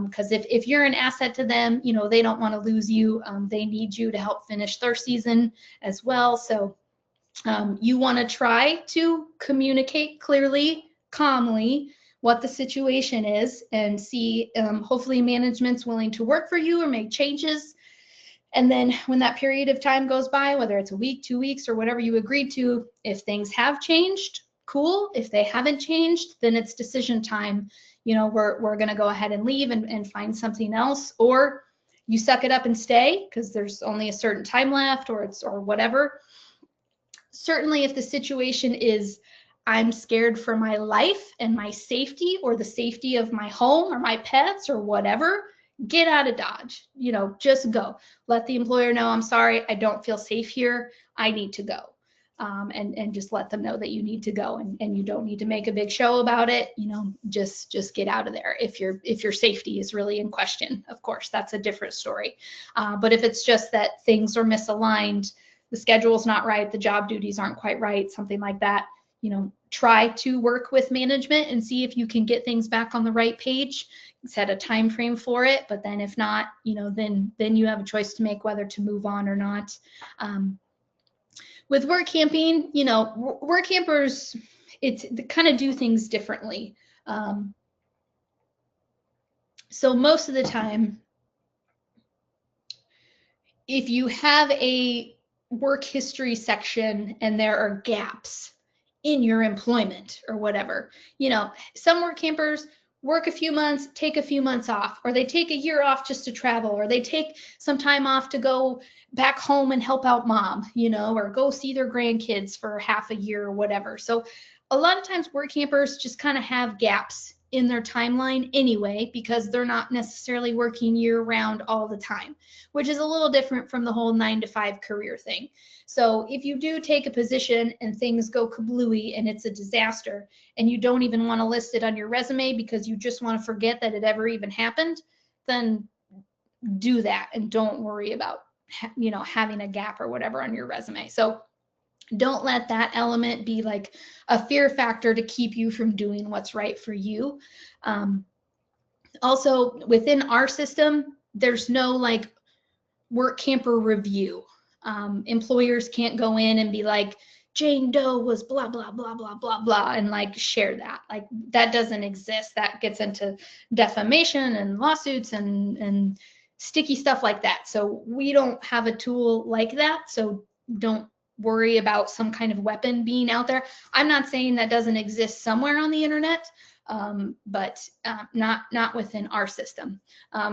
Because if you're an asset to them, they don't want to lose you. They need you to help finish their season as well. So you want to try to communicate clearly, calmly, what the situation is, and see, hopefully management's willing to work for you or make changes. And then when that period of time goes by, whether it's a week, 2 weeks, or whatever you agreed to, if things have changed, cool. If they haven't changed, then it's decision time. We're going to go ahead and leave and find something else, or you suck it up and stay because there's only a certain time left, or whatever. Certainly if the situation is, I'm scared for my life and my safety or the safety of my home or my pets or whatever, get out of Dodge. Just go. Let the employer know, I'm sorry, I don't feel safe here. I need to go. And just let them know that you need to go, and you don't need to make a big show about it. Just get out of there. If your safety is really in question, of course, that's a different story. But if it's just that things are misaligned, the schedule's not right, the job duties aren't quite right, something like that, you know, try to work with management and see if you can get things back on the right page, set a time frame for it. But then if not, you know, then you have a choice to make whether to move on or not. With work camping, you know, work campers, they kind of do things differently. So most of the time, if you have a work history section and there are gaps in your employment or whatever, you know, some work campers work a few months, take a few months off, or they take a year off just to travel, or they take some time off to go back home and help out mom, you know, or go see their grandkids for half a year or whatever. So a lot of times work campers just kind of have gaps in their timeline anyway, because they're not necessarily working year round all the time, which is a little different from the whole 9-to-5 career thing. So if you do take a position and things go kablooey and it's a disaster and you don't even want to list it on your resume because you just want to forget that it ever even happened, then do that and don't worry about, you know, having a gap or whatever on your resume. So don't let that element be like a fear factor to keep you from doing what's right for you. Also, within our system, there's no like work camper review. Employers can't go in and be like, Jane Doe was blah, blah, blah, blah, blah, blah, and like share that. Like that doesn't exist. That gets into defamation and lawsuits and sticky stuff like that. So we don't have a tool like that. So don't worry about some kind of weapon being out there. I'm not saying that doesn't exist somewhere on the internet, but not within our system.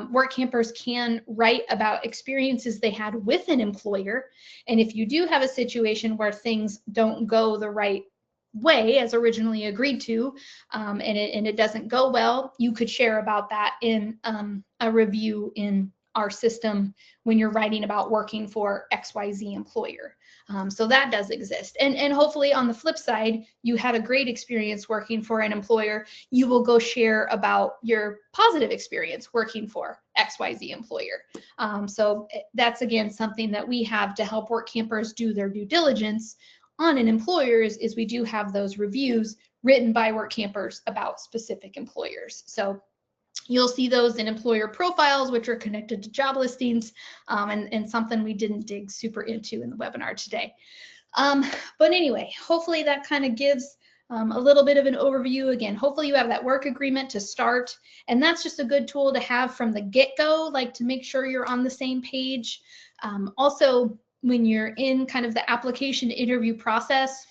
Work campers can write about experiences they had with an employer. And if you do have a situation where things don't go the right way as originally agreed to, and it doesn't go well, you could share about that in a review in our system when you're writing about working for XYZ employer. So that does exist. And hopefully on the flip side, you had a great experience working for an employer. You will go share about your positive experience working for XYZ employer. So that's, again, something that we have to help work campers do their due diligence on an employer is we do have those reviews written by work campers about specific employers. So you'll see those in employer profiles, which are connected to job listings, and something we didn't dig super into in the webinar today. But anyway, hopefully that kind of gives a little bit of an overview. Again, hopefully you have that work agreement to start, and that's just a good tool to have from the get-go, like to make sure you're on the same page. Also, when you're in kind of the application interview process,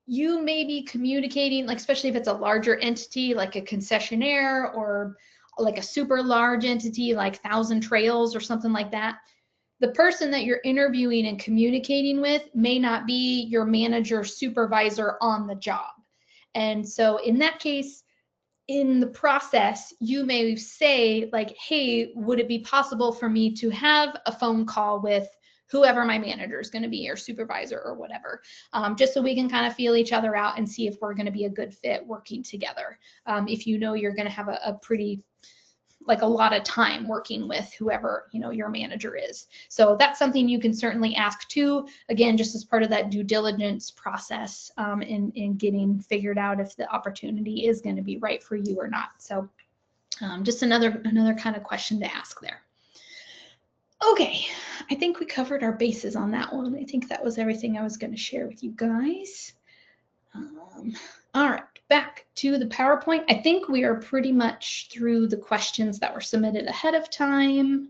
you may be communicating, like especially if it's a larger entity like a concessionaire or like a super large entity like Thousand Trails or something like that, the person that you're interviewing and communicating with may not be your manager supervisor on the job. And so in that case, in the process, you may say like, hey, would it be possible for me to have a phone call with whoever my manager is going to be or supervisor or whatever, just so we can kind of feel each other out and see if we're going to be a good fit working together. If you know you're going to have a pretty, like a lot of time working with whoever, you know, your manager is. So that's something you can certainly ask too, again, just as part of that due diligence process in getting figured out if the opportunity is going to be right for you or not. So just another kind of question to ask there. Okay, I think we covered our bases on that one. I think that was everything I was going to share with you guys. All right, back to the PowerPoint. I think we are pretty much through the questions that were submitted ahead of time.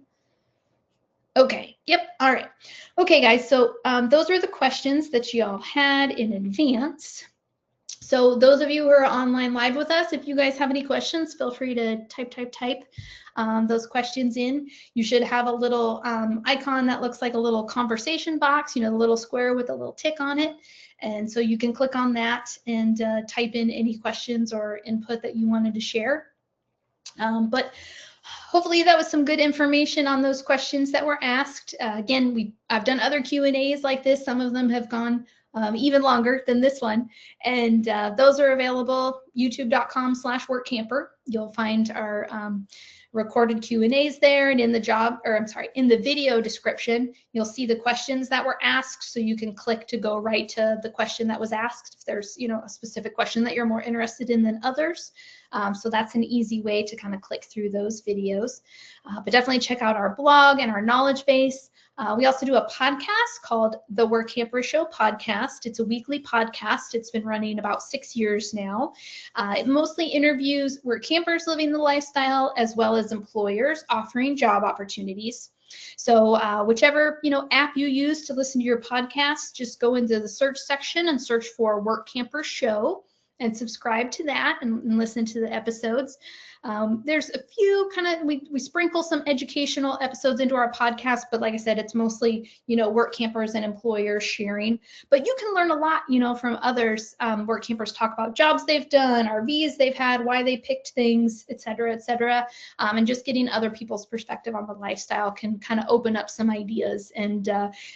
Okay, yep, all right. Okay, guys, so those are the questions that you all had in advance. So those of you who are online live with us, if you guys have any questions, feel free to type those questions in. You should have a little icon that looks like a little conversation box, you know, the little square with a little tick on it. And so you can click on that and type in any questions or input that you wanted to share. But hopefully that was some good information on those questions that were asked. Again, I've done other Q&As like this. Some of them have gone even longer than this one. And those are available, youtube.com/workcamper. You'll find our recorded Q&As there, and in the video description, you'll see the questions that were asked, so you can click to go right to the question that was asked if there's, a specific question that you're more interested in than others. So that's an easy way to kind of click through those videos. But definitely check out our blog and our knowledge base. We also do a podcast called the Workamper Show podcast. It's a weekly podcast. It's been running about 6 years now. It mostly interviews workampers living the lifestyle, as well as employers offering job opportunities. So whichever app you use to listen to your podcast, just go into the search section and search for Workamper Show and subscribe to that and listen to the episodes. There's a few we sprinkle some educational episodes into our podcast, but like I said, it's mostly, work campers and employers sharing. But you can learn a lot, from others. Work campers talk about jobs they've done, RVs they've had, why they picked things, et cetera, et cetera. And just getting other people's perspective on the lifestyle can kind of open up some ideas, and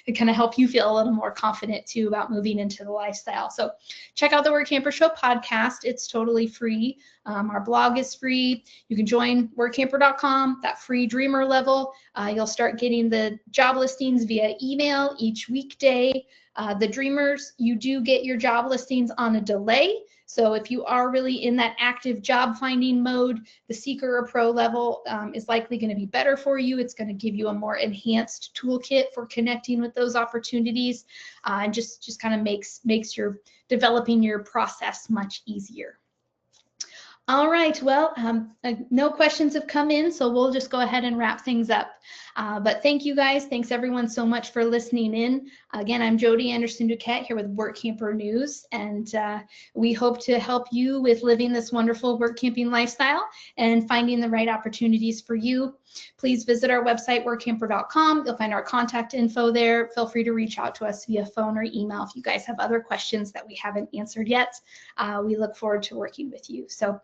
it kind of help you feel a little more confident too about moving into the lifestyle. So check out the Workamper Show podcast. It's totally free. Our blog is free. You can join workamper.com, that free dreamer level. You'll start getting the job listings via email each weekday. The dreamers, you do get your job listings on a delay. So if you are really in that active job finding mode, the Seeker or Pro level is likely going to be better for you. It's going to give you a more enhanced toolkit for connecting with those opportunities, and just kind of makes your developing your process much easier. All right, well, no questions have come in, so we'll just go ahead and wrap things up. But thank you guys. Thanks everyone so much for listening in. Again, I'm Jody Anderson-Duquette here with Workamper News, and we hope to help you with living this wonderful work camping lifestyle and finding the right opportunities for you. Please visit our website, workamper.com. You'll find our contact info there. Feel free to reach out to us via phone or email if you guys have other questions that we haven't answered yet. We look forward to working with you. So,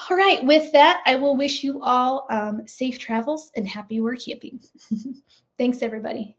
all right, with that, I will wish you all safe travels and happy work camping. Thanks, everybody.